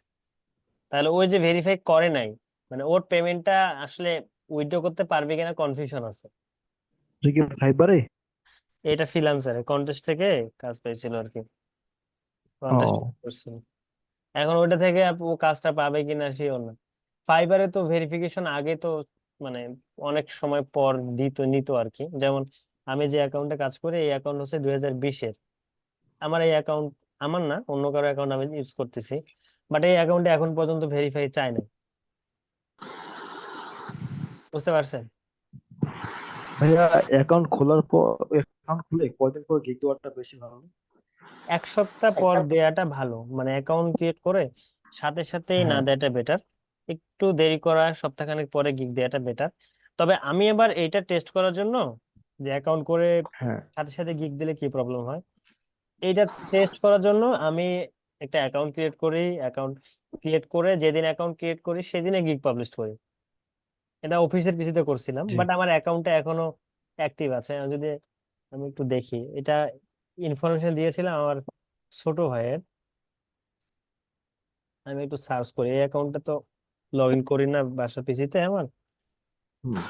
তাহলে ওই যে ভেরিফাই করে নাই, মানে ওর পেমেন্টটা আসলে উইথড্র করতে পারবে কিনা কনফিউশন আছে। তুই কি ফাইবারে? এটা ফ্রিল্যান্সারে কন্টেস্ট থেকে কাজ পাইছিল আর কি, কন্টেস্ট ও করছিল। এখন ওইটা থেকে ও কাজটা পাবে কিনা সেও না। ফাইবারে তো ভেরিফিকেশন আগে তো মানে অনেক সময় পর নিত আর কি। যেমন আমি যে অ্যাকাউন্টে কাজ করি, এই অ্যাকাউন্ট হচ্ছে 2020-এর। আমার এই অ্যাকাউন্ট আমার না, অন্য কারো অ্যাকাউন্ট আমি ইউজ করতেছি, বাট এই অ্যাকাউন্টে এখন পর্যন্ত ভেরিফাই চায় না। বুঝতে পারছেন? ভাইয়া, অ্যাকাউন্ট খোলার পর অ্যাকাউন্ট খুলে কয়দিন পর গিগ দেওয়াটা বেশি ভালো? 1 সপ্তাহ পর দেয়াটা ভালো, মানে অ্যাকাউন্ট ক্রিয়েট করে সাথে সাথেই না হ্যাঁ দেয়াটা বেটার। একটু দেরি করা, সপ্তাহখানেক পরে গিগ দেয়াটা বেটার। তবে আমি এবার এইটা টেস্ট করার জন্য, যে অ্যাকাউন্ট করে হ্যাঁ। সাথে সাথে গিগ দিলে কি প্রবলেম হয়, এইটা টেস্ট করার জন্য আমি একটা অ্যাকাউন্ট ক্রিয়েট করি। অ্যাকাউন্ট ক্রিয়েট করে যেদিন অ্যাকাউন্ট ক্রিয়েট করি সেদিনে গিগ পাবলিশ করি। এটা অফিসের পিছিতে করছিলাম, জি। বাট আমার অ্যাকাউন্টটা এখনো অ্যাক্টিভ আছে। আমি যদি আমি একটু দেখি, এটা ইনফরমেশন দিয়েছিলাম আমার ছোট ভাইয়ের। আমি একটু সার্চ করি, এই অ্যাকাউন্টটা তো লগ ইন করি না বাসার পিসিতে আমার। হুম।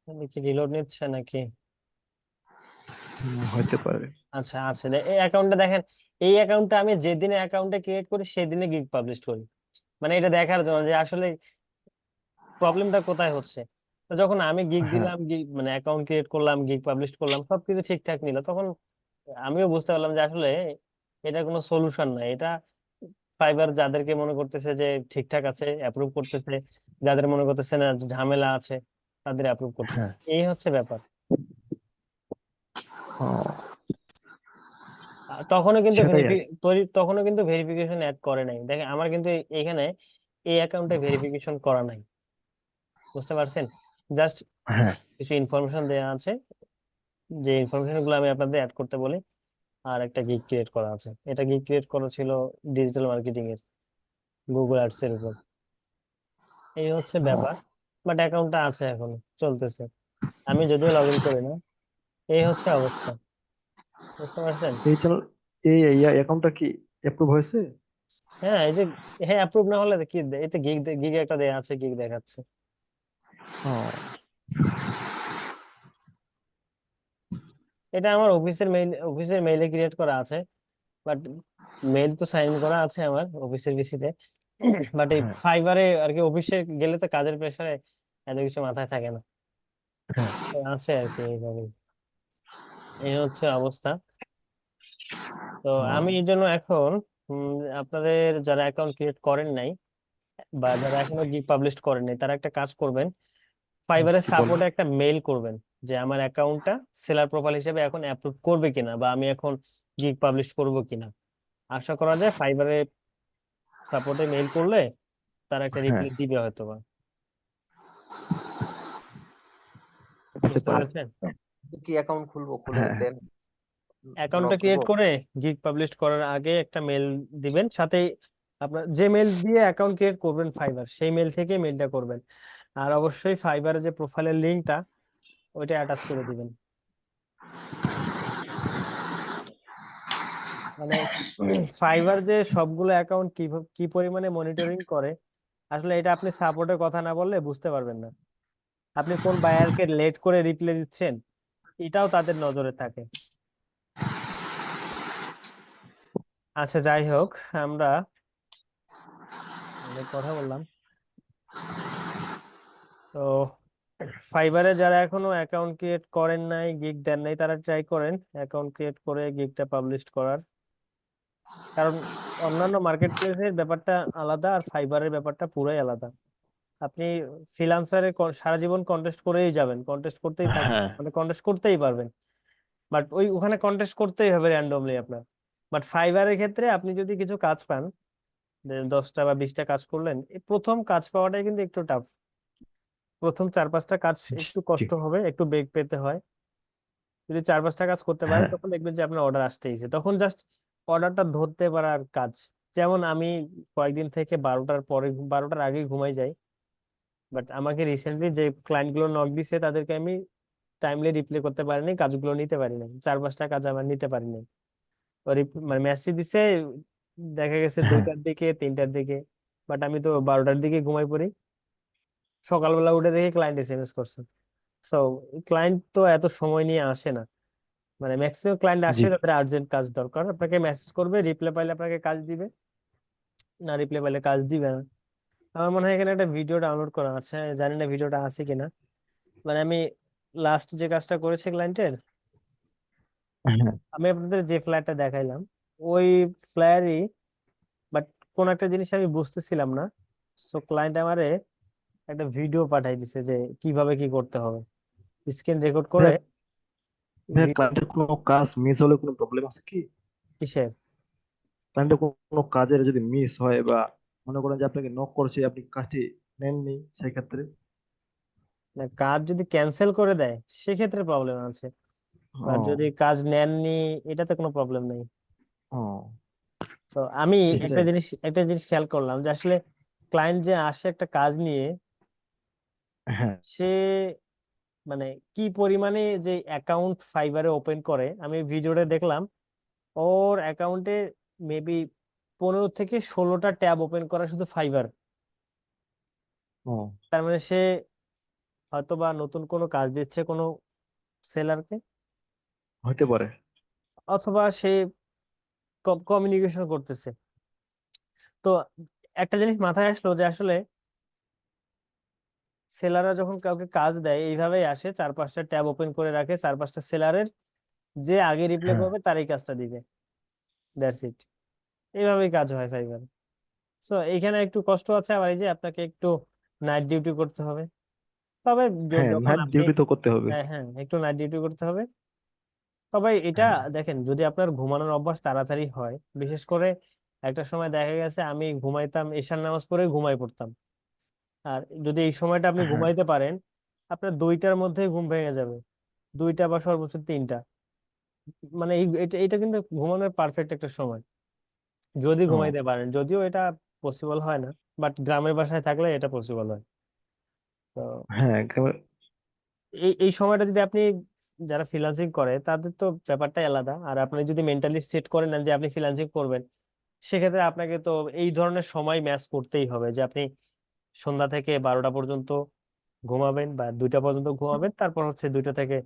দেখি রিলোড নিচ্ছে নাকি। হইতে পারে। আচ্ছা আছে, এই অ্যাকাউন্টটা দেখেন। এই অ্যাকাউন্টটা আমি যেদিনে অ্যাকাউন্টে ক্রিয়েট করি সেদিনে গিগ পাবলিশ করি। মানে এটা দেখার জন্য যে আসলে প্রবলেমটা কোথায় হচ্ছে। তো যখন আমি গিগ হ্যাঁ। দিলাম, মানে অ্যাকাউন্ট ক্রিয়েট করলাম, গিগ পাবলিশ করলাম, সবকিছু ঠিকঠাক নিল, তখন আমিও বুঝতে পারলাম যে আসলে এটা কোনো সলিউশন না। এটা ফাইবার যাদেরকে মনে করতেছে যে ঠিকঠাক আছে অ্যাপ্রুভ করতেছে, যাদের মনে করতেছে না যে ঝামেলা আছে তাদের অ্যাপ্রুভ করতেছে, হ্যাঁ। এই হচ্ছে ব্যাপার। তখনও কিন্তু সেটাই আর কি। তখনও কিন্তু ভেরিফিকেশন অ্যাড করে নাই। দেখেন আমার কিন্তু এখানে এই অ্যাকাউন্টে ভেরিফিকেশন করা নাই, বুঝতে পারছেন? জাস্ট হ্যাঁ কিছু ইনফরমেশন দেওয়া আছে, যে ইনফরমেশন গুলো আমি আপনাদের অ্যাড করতে বলি। আর একটা গিগ ক্রিয়েট করা আছে, এটা গিগ ক্রিয়েট করা ছিল ডিজিটাল মার্কেটিং এর, গুগল অ্যাডস এর উপর। এই হচ্ছে ব্যাপার, বাট অ্যাকাউন্টটা আছে, এখন চলতেছে। আমি যদিও লগ ইন করি না। এই হচ্ছে অবস্থা, বুঝতে পারছেন? এই চ্যানেল, এই অ্যাকাউন্টটা কি অ্যাপ্রুভ হয়েছে? হ্যাঁ, এই যে, হ্যাঁ অ্যাপ্রুভ না হলে কি এতে গিগ একটা দেয়া আছে, গিগ দেখাচ্ছে। ও, এটা আমার অফিসের মেইলে ক্রিয়েট করা আছে, বাট মেইল তো সাইন করা আছে আমার অফিসের পিসিতে। বাট এই হ্যাঁ ফাইবারে আর কি অফিসে গেলে তো কাজের প্রেসারে এত কিছু মাথায় থাকে না, হ্যাঁ তো আছে আর কি এইভাবে। এই হচ্ছে অবস্থা। তো আমি এই জন্য এখন আপনাদের যারা অ্যাকাউন্ট ক্রিয়েট করেন নাই বা যারা এখনো গিগ পাবলিশ করেন নাই, তারা একটা কাজ করবেন, ফাইবারের জি বলেন। সাপোর্টে একটা মেইল করবেন যে আমার অ্যাকাউন্টটা সেলার প্রোফাইল হিসেবে এখন অ্যাপ্রুভ করবে কিনা, বা আমি এখন গিগ পাবলিশ করব কিনা। আশা করা যায় ফাইবারে সাপোর্টে মেইল করলে তারা একটা হ্যাঁ রিপ্লাই দিবে হয়তো বা, হতে বুঝতে পারে। পারছেন? কি অ্যাকাউন্ট খুলবো, খুলে হ্যাঁ দেন অ্যাকাউন্টটা নক দিব। ক্রিয়েট করে গিগ পাবলিশ করার আগে একটা মেল দিবেন, সাথে আপনার যে মেল দিয়ে অ্যাকাউন্ট ক্রিয়েট করবেন ফাইবার, সেই মেল থেকে মেলটা করবেন। আর অবশ্যই ফাইবারের যে প্রোফাইলের লিঙ্কটা ওইটা অ্যাটাচ করে দিবেন। মানে ফাইবার যে সবগুলো অ্যাকাউন্ট কি পরিমাণে মনিটরিং করে, আসলে এটা আপনি সাপোর্টের কথা না বললে বুঝতে পারবেন না। আপনি কোন বায়ারকে লেট করে রিপ্লাই দিচ্ছেন, এটাও তাদের নজরে থাকে। আচ্ছা যাই হোক, আমরা অনেক কথা বললাম। তো ফাইবারে যারা এখনো অ্যাকাউন্ট ক্রিয়েট করেন নাই, গিগ দেন নাই, তারা ট্রাই করেন অ্যাকাউন্ট ক্রিয়েট করে গিগটা পাবলিশ করার। কারণ অন্যান্য মার্কেট প্লেসের ব্যাপারটা আলাদা, আর ফাইবারের ব্যাপারটা পুরাই আলাদা। আপনি ফ্রিল্যান্সারে সারা জীবন কন্টেস্ট করেই যাবেন, কন্টেস্ট করতেই থাকবেন, হ্যাঁ মানে কন্টেস্ট করতেই পারবেন, বাট ওখানে কন্টেস্ট করতেই হবে র্যান্ডমলি আপনার। বাট ফাইবারের ক্ষেত্রে আপনি যদি কিছু কাজ পান, যে 10টা বা 20টা কাজ করলেন, এই প্রথম কাজ পাওয়াটাই কিন্তু একটু টাফ। প্রথম 4-5টা কাজ একটু জি কষ্ট হবে, একটু বেগ পেতে হয়। যদি 4-5টা কাজ করতে পারেন, হ্যাঁ তখন দেখবেন যে আপনার অর্ডার আসতেইছে, তখন জাস্ট অর্ডারটা ধরতে পারার কাজ। যেমন আমি কয়েকদিন থেকে 12টার পরে, 12টার আগে ঘুমাই যাই, বাট আমাকে রিসেন্টলি যে ক্লায়েন্ট গুলো নক দিছে তাদেরকে আমি টাইমলি রিপ্লাই করতে পারিনি, কাজগুলো নিতে পারি নাই, 4-5টা কাজ আমার নিতে পারি নাই। মানে মেসেজ দিছে দেখা গেছে হ্যাঁ 2টার দিকে, 3টার দিকে, বাট আমি তো 12টার দিকে ঘুমাই পড়ি। সকালবেলা উঠে দেখি ক্লায়েন্ট এসএমএস করছে। সো ক্লায়েন্ট তো এত সময় নিয়ে আসে না, মানে ম্যাক্সিমাম ক্লায়েন্ট জি আসে তাদের আর্জেন্ট কাজ দরকার, আপনাকে মেসেজ করবে, রিপ্লাই পাইলে আপনাকে কাজ দিবে, না রিপ্লাই পাইলে কাজ দিবে না। আমার মনে হয় এখানে একটা ভিডিও ডাউনলোড করা আছে, জানি না ভিডিওটা আছে কিনা। মানে আমি লাস্ট যে কাজটা করেছি ক্লায়েন্টের, হ্যাঁ আমি আপনাদের যে ফ্ল্যাটটা দেখাইলাম ওই ফ্ল্যাটই, বাট কোন একটা জিনিস আমি বুঝতেছিলাম না। সো ক্লায়েন্ট আমারে একটা ভিডিও পাঠাই দিছে যে কিভাবে কি করতে হবে, স্ক্রিন রেকর্ড করে। ভাইয়া, ক্লায়েন্টের কোনো কাজ মিস হলে কোনো প্রবলেম আছে কি? কিসের? ক্লায়েন্টের কোনো কাজের যদি মিস হয়, বা মনে করেন যে আপনাকে নক করছে, আপনি কাজটি নেননি, সেই ক্ষেত্রে? না, কাজ যদি ক্যান্সেল করে দেয় সেক্ষেত্রে প্রবলেম আছে, বাট যদি ও, কাজ নেননি এটাতে কোনো প্রবলেম নেই। ও, তো আমি সেটাই। একটা জিনিস খেয়াল করলাম যে আসলে ক্লায়েন্ট যে আসে একটা কাজ নিয়ে, হ্যাঁ সে মানে কি পরিমাণে যে অ্যাকাউন্ট ফাইবারে ওপেন করে, আমি ভিডিওতে দেখলাম ওর অ্যাকাউন্টে মেবি 15 থেকে 16টা ট্যাব ওপেন করা শুধু ফাইবার। ও, তার মানে সে হয়তোবা নতুন কোনো কাজ দিচ্ছে কোনো সেলারকে, হতে পারে। অথবা সে কমিউনিকেশন করতেছে। তো একটা জিনিস মাথায় আসলো যে আসলে সেলাররা যখন কাউকে কাজ দেয় এইভাবেই আসে, 4-5টা ট্যাব ওপেন করে রাখে, 4-5টা সেলারের যে আগে রিপ্লাই হ্যাঁ করবে তারই কাজটা দিবে, দ্যাটস ইট। এইভাবেই কাজ হয় ফাইবার। সো এইখানে একটু কষ্ট আছে, আবার এই যে আপনাকে একটু নাইট ডিউটি করতে হবে। তবে হ্যাঁ, যখন নাইট আপনি, ডিউটি তো করতে হবে। হ্যাঁ হ্যাঁ একটু নাইট ডিউটি করতে হবে। তবে এটা হ্যাঁ দেখেন, যদি আপনার ঘুমানোর অভ্যাস তাড়াতাড়ি হয়, বিশেষ করে একটা সময় দেখা গেছে আমি ঘুমাইতাম, এশার নামাজ পড়ে ঘুমাই পড়তাম, আর যদি এই সময়টা আপনি হ্যাঁ ঘুমাইতে পারেন, আপনার 2টার মধ্যে ঘুম ভেঙে যাবে, 2টা বা সর্বোচ্চ 3টা। মানে এটা এটা কিন্তু ঘুমানোর পারফেক্ট একটা সময়, যদি ও ঘুমাইতে পারেন। যদিও এটা পসিবল হয় না, বাট গ্রামের বাসায় থাকলে এটা পসিবল হয়। তো হ্যাঁ এই সময়টা যদি আপনি, যারা ফ্রিল্যান্সিং করে তাদের তো ব্যাপারটাই আলাদা, আর আপনি যদি মেন্টালি সেট করে নেন যে আপনি ফ্রিল্যান্সিং করবেন, সেক্ষেত্রে আপনাকে তো এই ধরনের সময় ম্যাচ করতেই হবে, যে আপনি সন্ধ্যা থেকে 12টা পর্যন্ত ঘুমাবেন বা 2টা পর্যন্ত ঘুমাবেন, তারপর হচ্ছে 2টা থেকে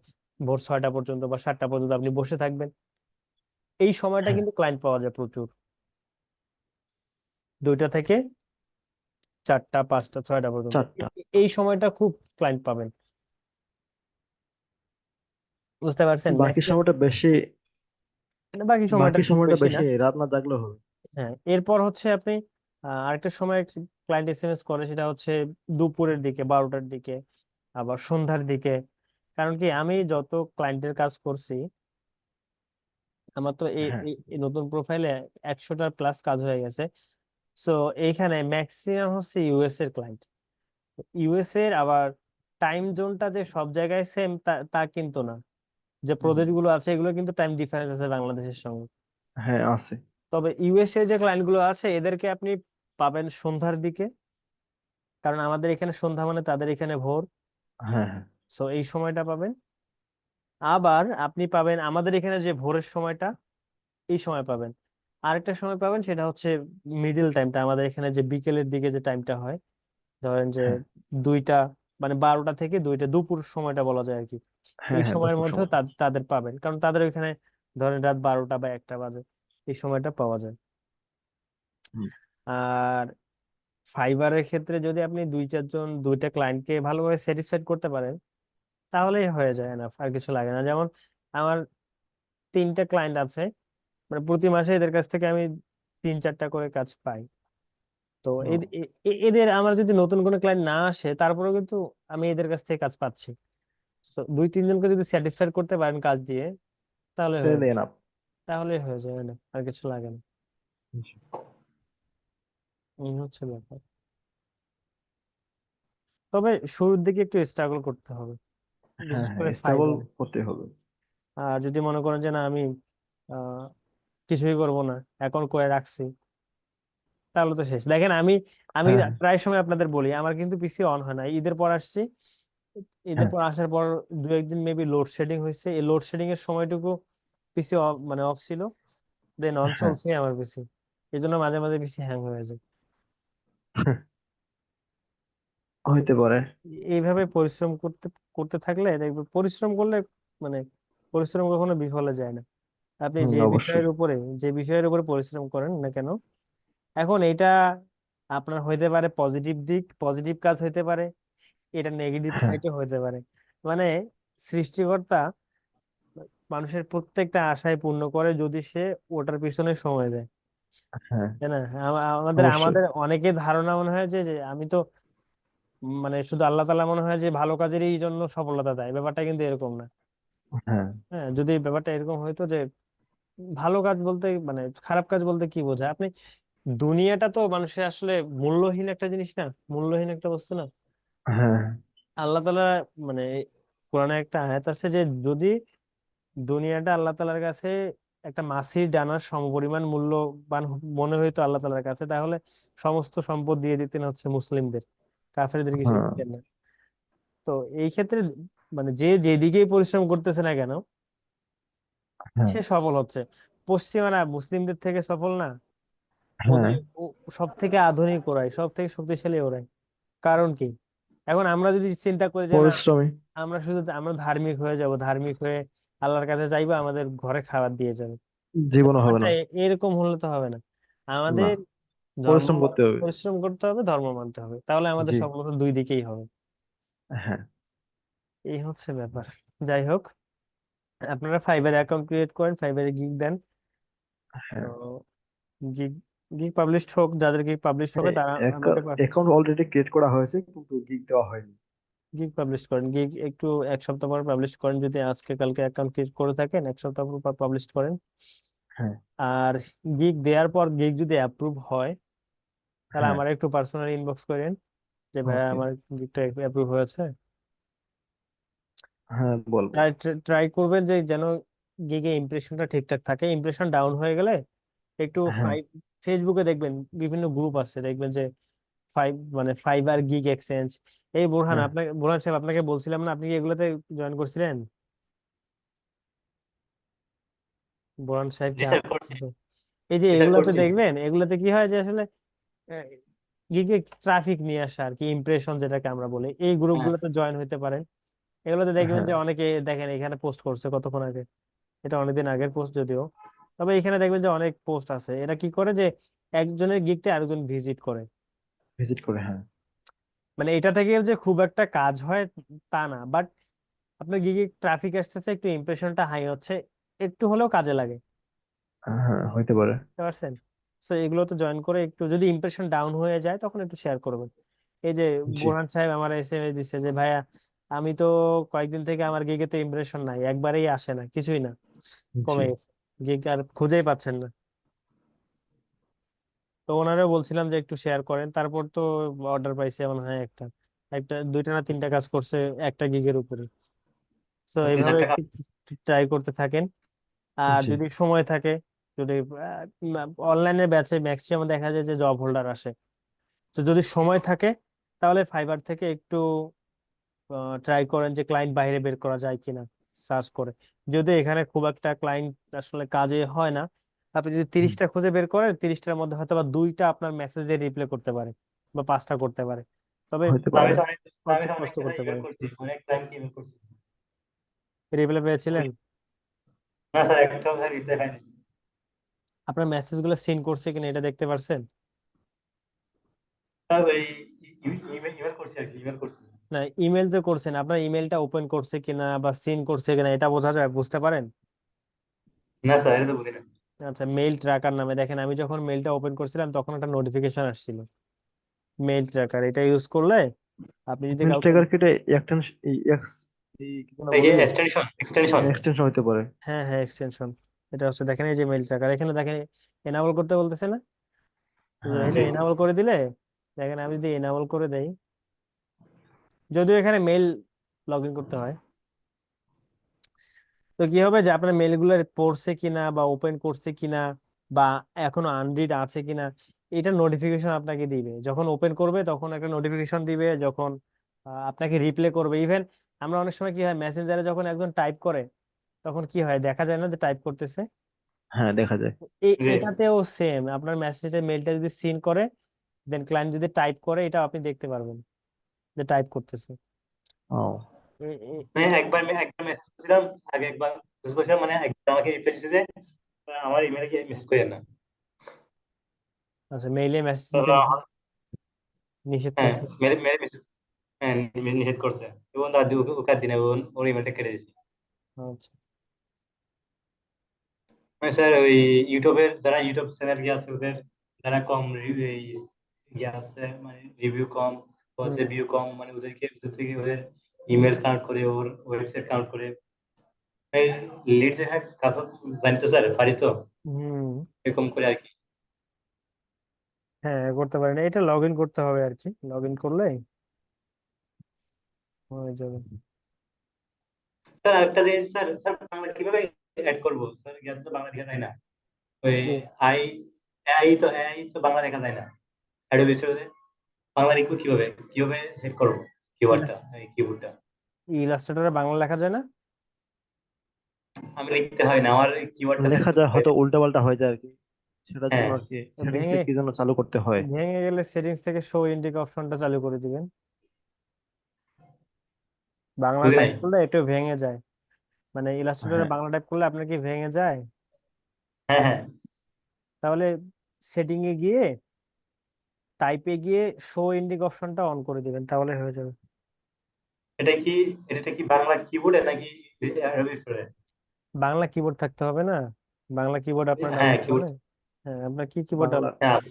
ভোর 6টা পর্যন্ত বা 7টা পর্যন্ত আপনি বসে থাকবেন। এই সময়টা হ্যাঁ কিন্তু ক্লায়েন্ট পাওয়া যায় প্রচুর, 2টা থেকে 4টা 5টা 6টা পর্যন্ত, 4টা। এই সময়টা খুব ক্লায়েন্ট পাবেন। বুঝতে পারছেন? বাকি ম্যাক্সিমাম, সময়টা বেশি, বাকি সময়টা বাকি খুব সময়টা বেশি না। বেশি রাত না জাগলেও হবে। হ্যাঁ, এরপর হচ্ছে আপনি আরেকটা সময় ক্লায়েন্ট এসএমএস করে, সেটা হচ্ছে দুপুরের দিকে, 12টার দিকে, আবার সন্ধ্যার দিকে। কারণ কি, আমি যত ক্লায়েন্টের কাজ করছি, আমার তো এই হ্যাঁ এই এই নতুন প্রোফাইলে 100টার প্লাস কাজ হয়ে গেছে। সো এইখানে ম্যাক্সিমাম হচ্ছে ইউএস এর ক্লায়েন্ট। ইউএস এর আবার টাইম জোনটা যে সব জায়গায় সেম তা তা কিন্তু না, যে হুম, প্রদেশগুলো আছে এগুলো কিন্তু টাইম ডিফারেন্স আছে বাংলাদেশের সঙ্গে। হ্যাঁ আছে। তবে ইউএস এর যে ক্লায়েন্ট গুলো আছে এদেরকে আপনি পাবেন সন্ধ্যার দিকে, কারণ আমাদের এখানে সন্ধ্যা মানে তাদের এখানে ভোর। হ্যাঁ হ্যাঁ সো এই সময়টা পাবেন। আবার আপনি পাবেন আমাদের এখানে যে ভোরের সময়টা, এই সময় পাবেন। আরেকটা সময় পাবেন, সেটা হচ্ছে মিডল টাইমটা, আমাদের এখানে যে বিকেলের দিকে যে টাইমটা হয়, ধরেন যে হ্যাঁ 2টা, মানে 12টা থেকে 2টা, দুপুর সময়টা বলা যায় আর কি। হ্যাঁ এই হ্যাঁ সময়ের দুপুর মধ্যেও সময়। তাদের পাবেন, কারণ তাদের ওইখানে ধরেন রাত 12টা বা 1টা বাজে, এই সময়টা পাওয়া যায়। হুম, আর ফাইবারের ক্ষেত্রে যদি আপনি 2-4 জন 2টা ক্লায়েন্টকে ভালোভাবে স্যাটিসফাইড করতে পারেন, তাহলেই হয়ে যায় না, আর কিছু লাগে না। যেমন আমার 3টা ক্লায়েন্ট আছে, মানে প্রতি মাসে এদের কাছ থেকে আমি 3-4টা করে কাজ পাই। তো ও, এদের আমার যদি নতুন কোনো ক্লায়েন্ট না আসে, তারপরেও কিন্তু আমি এদের কাছ থেকে কাজ পাচ্ছি। তো 2-3 জনকে যদি স্যাটিসফাইড করতে পারেন কাজ দিয়ে, তাহলে হয়ে তাহলে যায়, এনাফ। তাহলে হয়ে যায় না, আর কিছু লাগে না। এই হচ্ছে ব্যাপার। তবে শুরুর দিকে একটু স্ট্রাগল করতে হবে, হ্যাঁ বিশেষ হ্যাঁ করে স্টেবল ফাইবারে। করতে হবে। আর যদি মনে করেন যে না, আমি আহ কিছুই করব না, এখন করে রাখছি, তাহলে তো শেষ। দেখেন, আমি আমি হ্যাঁ প্রায় সময় আপনাদের বলি, আমার কিন্তু পিসি অন হয় না। ঈদের পর আসছি, ঈদের হ্যাঁ পর আসার পর 2-1 দিন মেবি লোডশেডিং হয়েছে, এই লোডশেডিং এর সময়টুকু পিসি মানে অফ ছিল, দেন অন হ্যাঁ চলছে আমার পিসি। এই জন্য মাঝে মাঝে পিসি হ্যাং হয়ে যায়। হইতে পারে। এইভাবে পরিশ্রম করতে করতে থাকলে দেখবে, পরিশ্রম করলে মানে পরিশ্রম কখনো বিফলে যায় না। আপনি হুম, যে অবশ্যই। বিষয়ের উপরে যে বিষয়ের উপরে পরিশ্রম করেন না কেন, এখন এটা আপনার হইতে পারে পজিটিভ দিক, পজিটিভ কাজ হইতে পারে, এটা নেগেটিভ হ্যাঁ সাইডে হইতে পারে। মানে সৃষ্টিকর্তা মানুষের প্রত্যেকটা আশায় পূর্ণ করে, যদি সে ওটার পিছনে সময় দেয়, হ্যাঁ তাই না? আমাদের অবশ্যই। আমাদের অনেকের ধারণা মনে হয় যে যে আমি তো মানে শুধু আল্লাহ তাআলা মনে হয় যে ভালো কাজেরই জন্য সফলতা দেয়, ব্যাপারটা কিন্তু এরকম না। হ্যাঁ হ্যাঁ, যদি ব্যাপারটা এরকম হইতো যে ভালো কাজ বলতে মানে খারাপ কাজ বলতে কি বোঝায় আপনি, দুনিয়াটা তো মানুষের আসলে মূল্যহীন একটা জিনিস না, মূল্যহীন একটা বস্তু না। হ্যাঁ আল্লাহ তাআলা মানে কোরআনে একটা আয়াত আছে যে যদি দুনিয়াটা আল্লাহ তাআলার কাছে একটা মাছির ডানার সমপরিমাণ মূল্যবান মনে হইতো আল্লাহ তাআলার কাছে, তাহলে সমস্ত সম্পদ দিয়ে দিতেন হচ্ছে মুসলিমদের, কাফেরদের কিছু হ্যাঁ দিতেন না। তো এই ক্ষেত্রে মানে যে যেদিকেই পরিশ্রম করতেছে না কেন, হ্যাঁ সে সফল হচ্ছে। পশ্চিমারা মুসলিমদের থেকে সফল না, হ্যাঁ ওদের সব থেকে আধুনিক ওরাই, সব থেকে শক্তিশালী ওরাই। কারণ কি, এখন আমরা যদি চিন্তা করি যে না, পরিশ্রমী। আমরা ধার্মিক হয়ে যাব, ধার্মিক হয়ে আল্লাহর কাছে যাইবো, আমাদের ঘরে খাবার দিয়ে যাবে, জীবনও হবে ব্যাপারটা না। এরকম হলে তো হবে না। না, আমাদের ধর্ম পরিশ্রম করতে হবে। পরিশ্রম করতে হবে, ধর্ম মানতে হবে, তাহলে আমাদের জি। সফলতা দুই দিকেই হবে। হ্যাঁ এই হচ্ছে ব্যাপার। যাই হোক, আপনারা ফাইবার অ্যাকাউন্ট ক্রিয়েট করেন, ফাইবারে গিগ দেন। তো হ্যাঁ গিগ গিগ পাবলিশড হোক, যাদের গিগ পাবলিশড হবে তারা আমাকে অ্যাকাউন্ট অলরেডি ক্রিয়েট করা হয়েছে কিন্তু গিগ দেওয়া হয়নি। গিগ পাবলিশ করেন, গিগ একটু এক সপ্তাহ পর পাবলিশ করেন, যদি আজকে কালকে অ্যাকাউন্ট ক্রিয়েট করে থাকেন এক সপ্তাহ পর পাবলিশ করেন। হ্যাঁ আর গিগ দেওয়ার পর গিগ যদি অ্যাপ্রুভ হয় তাহলে হ্যাঁ আমার একটু পার্সোনাল ইনবক্স করেন যে ভাইয়া ওকে আমার গিগটা অ্যাপ্রুভ হয়েছে। হ্যাঁ বলবো। ট্রাই করবেন যে যেন গিগে ইমপ্রেশনটা ঠিকঠাক থাকে, ইমপ্রেশন ডাউন হয়ে গেলে একটু হ্যাঁ ফেসবুকে দেখবেন বিভিন্ন গ্রুপ আছে, দেখবেন যে ফাইবার গিগ এক্সচেঞ্জ। এই হ্যাঁ বোরহান সাহেব আপনাকে বলছিলাম না, আপনি কি এগুলোতে জয়েন করছিলেন? বোরহান সাহেব কি জি স্যার করছি, এই যে জি স্যার এগুলাতে করছি। দেখবেন, এগুলাতে কি হয় যে আসলে গিগে ট্রাফিক নিয়ে আসা আর কি, ইমপ্রেশন যেটাকে আমরা বলি, এই হ্যাঁ গ্রুপগুলোতে জয়েন হইতে পারেন। এগুলোতে দেখবেন হ্যাঁ যে অনেকে দেখেন এখানে পোস্ট করছে কতক্ষণ আগে, এটা অনেকদিন আগের পোস্ট যদিও, তবে এখানে দেখবেন যে অনেক পোস্ট আছে। এরা কি করে যে একজনের গিগটা আরেকজন ভিজিট করে, ভিজিট করে হ্যাঁ। মানে এটা থেকে যে খুব একটা কাজ হয় তা না, বাট আপনার গিগে ট্রাফিক আসতেছে, একটু ইমপ্রেশনটা হাই হচ্ছে, একটু হলেও কাজে লাগে, হ্যাঁ হইতে পারে। বুঝতে পারছেন? সো এগুলোতে জয়েন করে একটু যদি ইমপ্রেশন ডাউন হয়ে যায় তখন একটু শেয়ার করবেন। এই যে জি বোরহান সাহেব আমার এসএমএস দিচ্ছে যে ভাইয়া আমি তো কয়েকদিন থেকে আমার গিগে তো ইমপ্রেশন নাই, একবারেই আসে না, কিছুই না, জি কমে গেছে, গিগ আর খুঁজেই পাচ্ছেন না। তো ওনারা বলছিলাম যে একটু শেয়ার করেন, তারপর তো অর্ডার পাইছে মনে হয় একটা, দুইটা না তিনটা কাজ করছে একটা গিগের উপরে। তো দুই এইভাবে চার টাকা। একটু ট্রাই করতে থাকেন। আর জি যদি সময় থাকে, যদি অনলাইনে ব্যাচে ম্যাক্সিমাম দেখা যায় যে জব হোল্ডার আসে, তো যদি সময় থাকে তাহলে ফাইবার থেকে একটু ট্রাই করেন যে ক্লায়েন্ট বাইরে বের করা যায় কিনা, সার্চ করে। যদি এখানে খুব একটা ক্লায়েন্ট আসলে কাজে হয় না, আপনি যদি 30টা খুঁজে বের করেন, 30টার মধ্যে হয়তো বা 2টা আপনার মেসেজে রিপ্লাই করতে পারে বা 5টা করতে পারে, তবে হইতে আমি পারে। তো অনেক আমি তো অনেক কষ্ট জায়গায় করতে ইমেল পারে। করছি, অনেক ক্লায়েন্টকে ইমেল করছি। রিপ্লাই পেয়েছিলেন? না স্যার, একটাও স্যার রিপ্লাই পাইনি। আপনার মেসেজ গুলো সিন করছে কিনা এটা দেখতে পারছেন? স্যার ওই ইমেল ইমেল করছি আর কি, ইমেল করছি। না, ইমেল যে করছেন আপনার ইমেলটা ওপেন করছে কিনা বা সিন করছে কিনা এটা বোঝা যায়, বুঝতে পারেন? না স্যার, এটা তো বুঝি না। আচ্ছা, মেইল ট্র্যাকার নামে দেখেন, আমি যখন মেইলটা ওপেন করছিলাম তখন একটা নোটিফিকেশন আসছিল মেইল ট্র্যাকার, এটা ইউজ করলে আপনি যদি মেল কাউকে, ট্র্যাকার কি এটা এক্সটেনশন এই কি যেন এই যে বলে, এক্সটেনশন। এক্সটেনশন হতে পারে। হ্যাঁ হ্যাঁ এক্সটেনশন, এটা হচ্ছে দেখেন এই যে মেইল ট্র্যাকার, এখানে দেখেন এনাবল করতে বলতেছে না, তো হ্যাঁ এটা জি। এনাবল করে দিলে দেখেন, আমি যদি এনাবল করে দেই, যদিও এখানে মেইল লগ ইন করতে হয়, তো কি হবে যে আপনার মেইলগুলো পড়ছে কিনা বা ওপেন করছে কিনা বা এখনো আনরিড আছে কিনা, এটা নোটিফিকেশন আপনাকে দিবে। যখন ওপেন করবে তখন একটা নোটিফিকেশন দিবে, যখন আপনাকে রিপ্লে করবে। ইভেন আমরা অনেক সময় কি হয় মেসেঞ্জারে যখন একজন টাইপ করে তখন কি হয় দেখা যায় না যে টাইপ করতেছে, হ্যাঁ দেখা যায়। জি। এটাতেও সেম, আপনার মেসেজের মেইলটা যদি সিন করে দেন ক্লায়েন্ট যদি টাইপ করে এটা আপনি দেখতে পারবেন যে টাইপ করতেছে। ও মানে এটা একবার মেসেজ করেছিলাম, আগে একবার মেসেজ করেছিলাম, মানে একবার আমাকে রিপ্লাই দিয়েছে যে আমার ইমেলে গিয়ে মেসেজ করেন না। আচ্ছা, মেইলে মেসেজ তো দিতে নিষেধ হ্যাঁ, করছে। মেরে মেরে মেসেজ, হ্যাঁ, নিষেধ করছে এবং তার ওকে আর দিনে ওর ইমেলটা কেটে দিয়েছে। আচ্ছা, মানে স্যার ওই ইউটিউবের যারা ইউটিউব চ্যানেল গিয়ে আছে ওদের, যারা কম ইয়ে আছে, মানে রিভিউ কম, হুম হচ্ছে ভিউ কম, মানে ওদের থেকে ওদের ইমেল কাউন্ট করে, ওর ওয়েবসাইট কাউন্ট করে লিড দেখা কাজ, জানি তো স্যার, পারি তো হুম, এরকম করে আর কি। হ্যাঁ করতে পারেন, এটা লগ ইন করতে হবে আর কি, লগ ইন করলে হয়ে যাবে। স্যার আরেকটা জিনিস, স্যার স্যার বাংলা কিভাবে অ্যাড করবো স্যার? জ্ঞান তো বাংলা লেখা যায় না, ওই কি? আই আই তো বাংলা লেখা যায় না, অ্যাডোবি স্টোরে বাংলা লিখবো কিভাবে, কিভাবে সেট করবো কিওয়ার্ডটা, এই কিবোর্ডটা? ইলাস্ট্রেটরে বাংলা লেখা যায় না? আমি লিখতে হয় না, আমার কিওয়ার্ডটা সেট লেখা যায়, করতে হয়। হয়তো উল্টাপাল্টা হয়ে যায় আর কি, সেটার জন্য হ্যাঁ, আর কি সেটিংস এ ভেঙে কি যেন চালু করতে হয়। ভেঙে গেলে সেটিংস থেকে শো ইন্ডিক অপশনটা চালু করে দিবেন। বাংলা বুঝি টাইপ নাই। করলে একটু ভেঙে যায়, মানে ইলাস্ট্রেটরে হ্যাঁ বাংলা টাইপ করলে আপনার কি ভেঙে যায়? হ্যাঁ হ্যাঁ, তাহলে সেটিং এ গিয়ে টাইপে গিয়ে শো ইন্ডিক অপশনটা অন করে দিবেন, তাহলে হয়ে যাবে। এটা কি, এটা কি বাংলা কিবোর্ডে নাকি অ্যাডোবি স্টোরে? বাংলা কিবোর্ড থাকতে হবে না? বাংলা কিবোর্ড আপনার হ্যাঁ, ডাউনলোড কিবোর্ড। করে, হ্যাঁ আপনার কি কিবোর্ড বাংলা ডাউনলোড, হ্যাঁ আছে।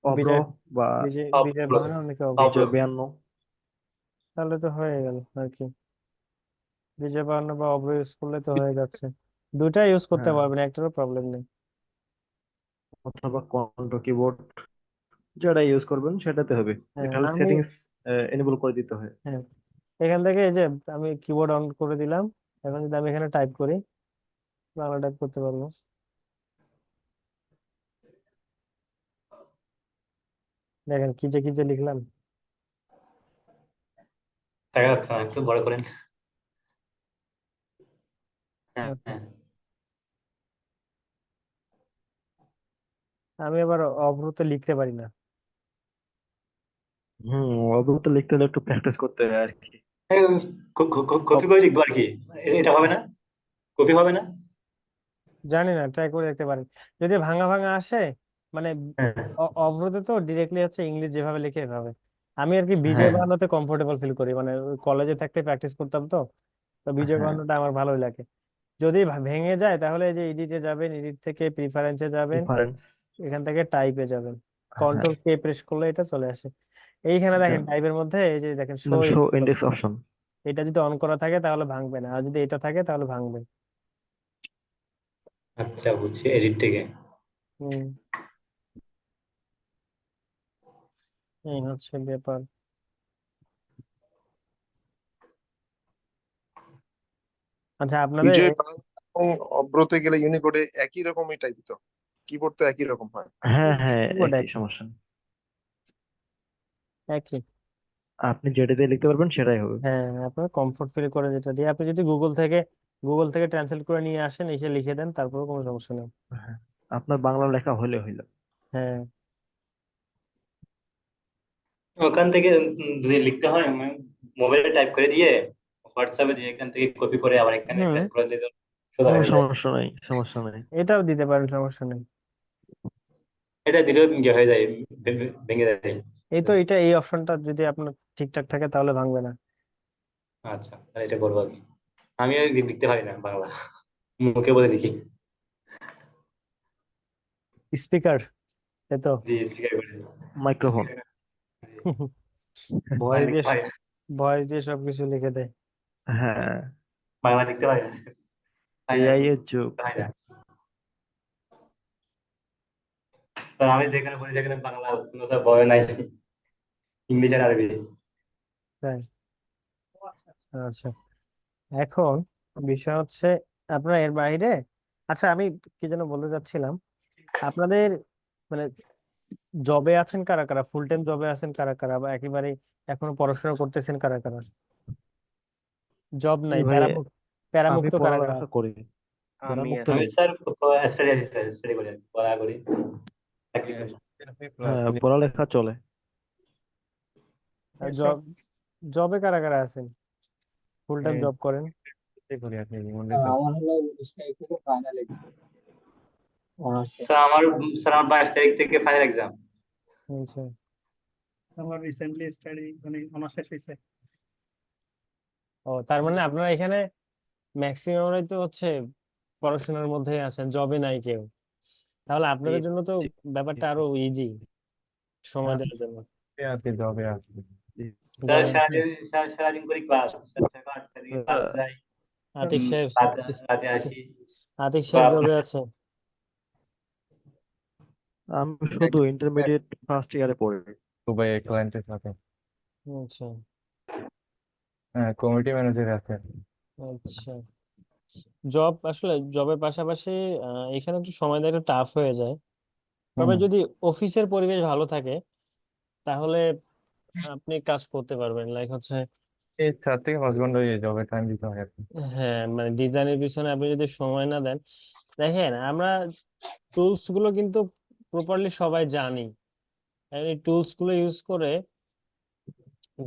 অব্র বিজয় বা বিজয় সব বিজয় বাহানা অনেকে হবে। সব বিজয় 52। তাহলে তো হয়ে গেল আর কি, বিজয় বাহান্ন বা অব্র ইউজ করলে তো হয়ে যাচ্ছে, দুইটা ইউজ করতে হ্যাঁ, পারবেন, একটারও প্রবলেম নেই। অথবা কন্ট্রোল কিবোর্ড যেটা ইউজ করবেন সেটাতে হবে, হ্যাঁ খালি আমি, সেটিংস এনেবল করে দিতে হয়। হ্যাঁ এখান থেকে এই যে আমি কিবোর্ড অন করে দিলাম, এখন যদি আমি এখানে টাইপ করি, বাংলা টাইপ করতে পারবো। দেখেন কি যে লিখলাম। দেখা যাচ্ছে না, একটু বড় করেন। হ্যাঁ আচ্ছা, হ্যাঁ। আমি আবার অভ্রতে লিখতে পারি না। অবগত লিখতে হলে একটু প্র্যাকটিস করতে হয় আর কি। কপি করে লিখবো আর কি, এটা হবে না? কপি হবে না? জানি না, ট্রাই করে দেখতে পারেন, যদি ভাঙা ভাঙা আসে, মানে হ্যাঁ অভ্রতে তো ডিরেক্টলি হচ্ছে ইংলিশ যেভাবে লিখে এভাবে। আমি আর কি বিজয় হ্যাঁ বাহান্নতে কমফোর্টেবল ফিল করি, মানে কলেজে থাকতে প্র্যাকটিস করতাম তো, তো বিজয় হ্যাঁ, বাহান্নটা আমার ভালোই লাগে। যদি ভেঙে যায় তাহলে এই যে এডিটে যাবেন, এডিট থেকে প্রিফারেন্সে যাবেন, ডিফারেন্স। এখান থেকে টাইপে যাবেন, হ্যাঁ, কন্ট্রোল কে প্রেস করলে এটা চলে আসে। এইখানে দেখেন টাইপের মধ্যে এই যে দেখেন শো দেন শো ইন্ডেক্স, ইন্ডেক্স অপশন। এটা যদি অন করা থাকে তাহলে ভাঙবে না, আর যদি এটা থাকে তাহলে ভাঙবে। আচ্ছা বুঝছি, এডিট থেকে। হম, এই হচ্ছে ব্যাপার। আচ্ছা আপনাদের বিজয় বাংলা এবং অব্রতে গেলে ইউনিকোডে একই রকমই টাইপ তো, কিবোর্ড তো একই রকম হয়। হ্যাঁ হ্যাঁ, কিবোর্ড একই একই, সমস্যা নেই। একই। আপনি যেটা দিয়ে লিখতে পারবেন সেটাই হবে। হ্যাঁ আপনার কমফোর্ট ফিল করে যেটা দিয়ে, আপনি যদি গুগল থেকে ট্রান্সলেট করে নিয়ে আসেন, এসে লিখে দেন, তারপরেও কোনো সমস্যা নেই। হ্যাঁ, আপনার বাংলা লেখা হলে হইলো। হ্যাঁ ওখান থেকে যদি লিখতে হয়, মোবাইলে টাইপ করে দিয়ে হোয়াটসঅ্যাপে দিয়ে এখান থেকে কপি করে আবার এখানে হুম, পেস্ট করে দিলে তো সোজা কোনো হয়ে যায়। সমস্যা নেই, সমস্যা নেই। এটাও দিতে পারেন, সমস্যা নেই। এটা দিলেও ইয়ে হয়ে যায়, ভেঙে যায়। এই তো, এটা এই অপশনটা যদি আপনার ঠিকঠাক থাকে তাহলে ভাঙবে না। আচ্ছা তাহলে এটা করবো আমি। আমিও লিখতে পারি না বাংলা, মুখে বলে লিখি। স্পিকার, এই তো জি স্পিকার করে মাইক্রোফোন। ভয়েস লিখতে দিয়ে, পারি না, ভয়েস দিয়ে সবকিছু লিখে দেয়। হ্যাঁ, বাংলা লিখতে পারি না, তাই না, এআই এর যুগ। তাই না। তো আমি যেখানে পড়ি সেখানে বাংলা কোনো সব ভয় নাই, ইংলিশ আর আরবি। তাই, আচ্ছা এখন বিষয় হচ্ছে আপনার এর বাইরে, আচ্ছা আমি কি যেন বলতে চাচ্ছিলাম, আপনাদের মানে জবে আছেন কারা কারা, ফুল টাইম জবে আছেন কারা কারা, বা একেবারে এখনো পড়াশোনা করতেছেন কারা কারা, জব জি নাই, ভাই, আমি প্যারামুক্ত কারা কারা? পড়ালেখা করি, আমি মুক্ত আমি নেই। স্যার স্টাডি করি, পড়া করি, চাকরি করি। হ্যাঁ, পড়ালেখা চলে। আর জবে কারা কারা আছেন, ফুল টাইম জব করেন? আমার হলো 19 তারিখ থেকে ফাইনাল এক্সাম অনার্সে। স্যার আমার 22 তারিখ থেকে ফাইনাল এক্সাম। আচ্ছা, আমার রিসেন্টলি স্টাডি মানে অনার্স শেষ হয়েছে। ও তার মানে আপনারা এখানে ম্যাক্সিমামরাই তো হচ্ছে পড়াশোনার মধ্যেই আছেন, জবে নাই কেউ, তাহলে আপনাদের জন্য তো জি, ব্যাপারটা আরো ইজি, সময় হ্যাঁ, দেওয়ার জন্য। জি। স্যার জবে আছেন, সারাদিন করি ক্লাস, 7 থেকে 8 থেকে ক্লাস আহ, যাই, আতিক সাহেব, রাতে আসি। আতিক তো সাহেব আপনার জবে আছে। আমি শুধু ইন্টারমিডিয়েট ফার্স্ট ইয়ারে পড়ি। দুবাই ক্লায়েন্টের সাথে আচ্ছা কমিটি ম্যানেজার আছে। আচ্ছা, জব আসলে জবের পাশাপাশি এখানে একটু সময় দেওয়া একটু টাফ হয়ে যায়, তবে হুম, যদি অফিসের পরিবেশ ভালো থাকে তাহলে আপনি কাজ করতে পারবেন, লাইক হচ্ছে এই 4 থেকে 5 ঘন্টা জবে টাইম দিতে হয় আর কি। হ্যাঁ মানে ডিজাইনের পিছনে আপনি যদি সময় না দেন, দেখেন আমরা টুলস গুলো কিন্তু প্রপারলি সবাই জানি, এই টুলস গুলো ইউজ করে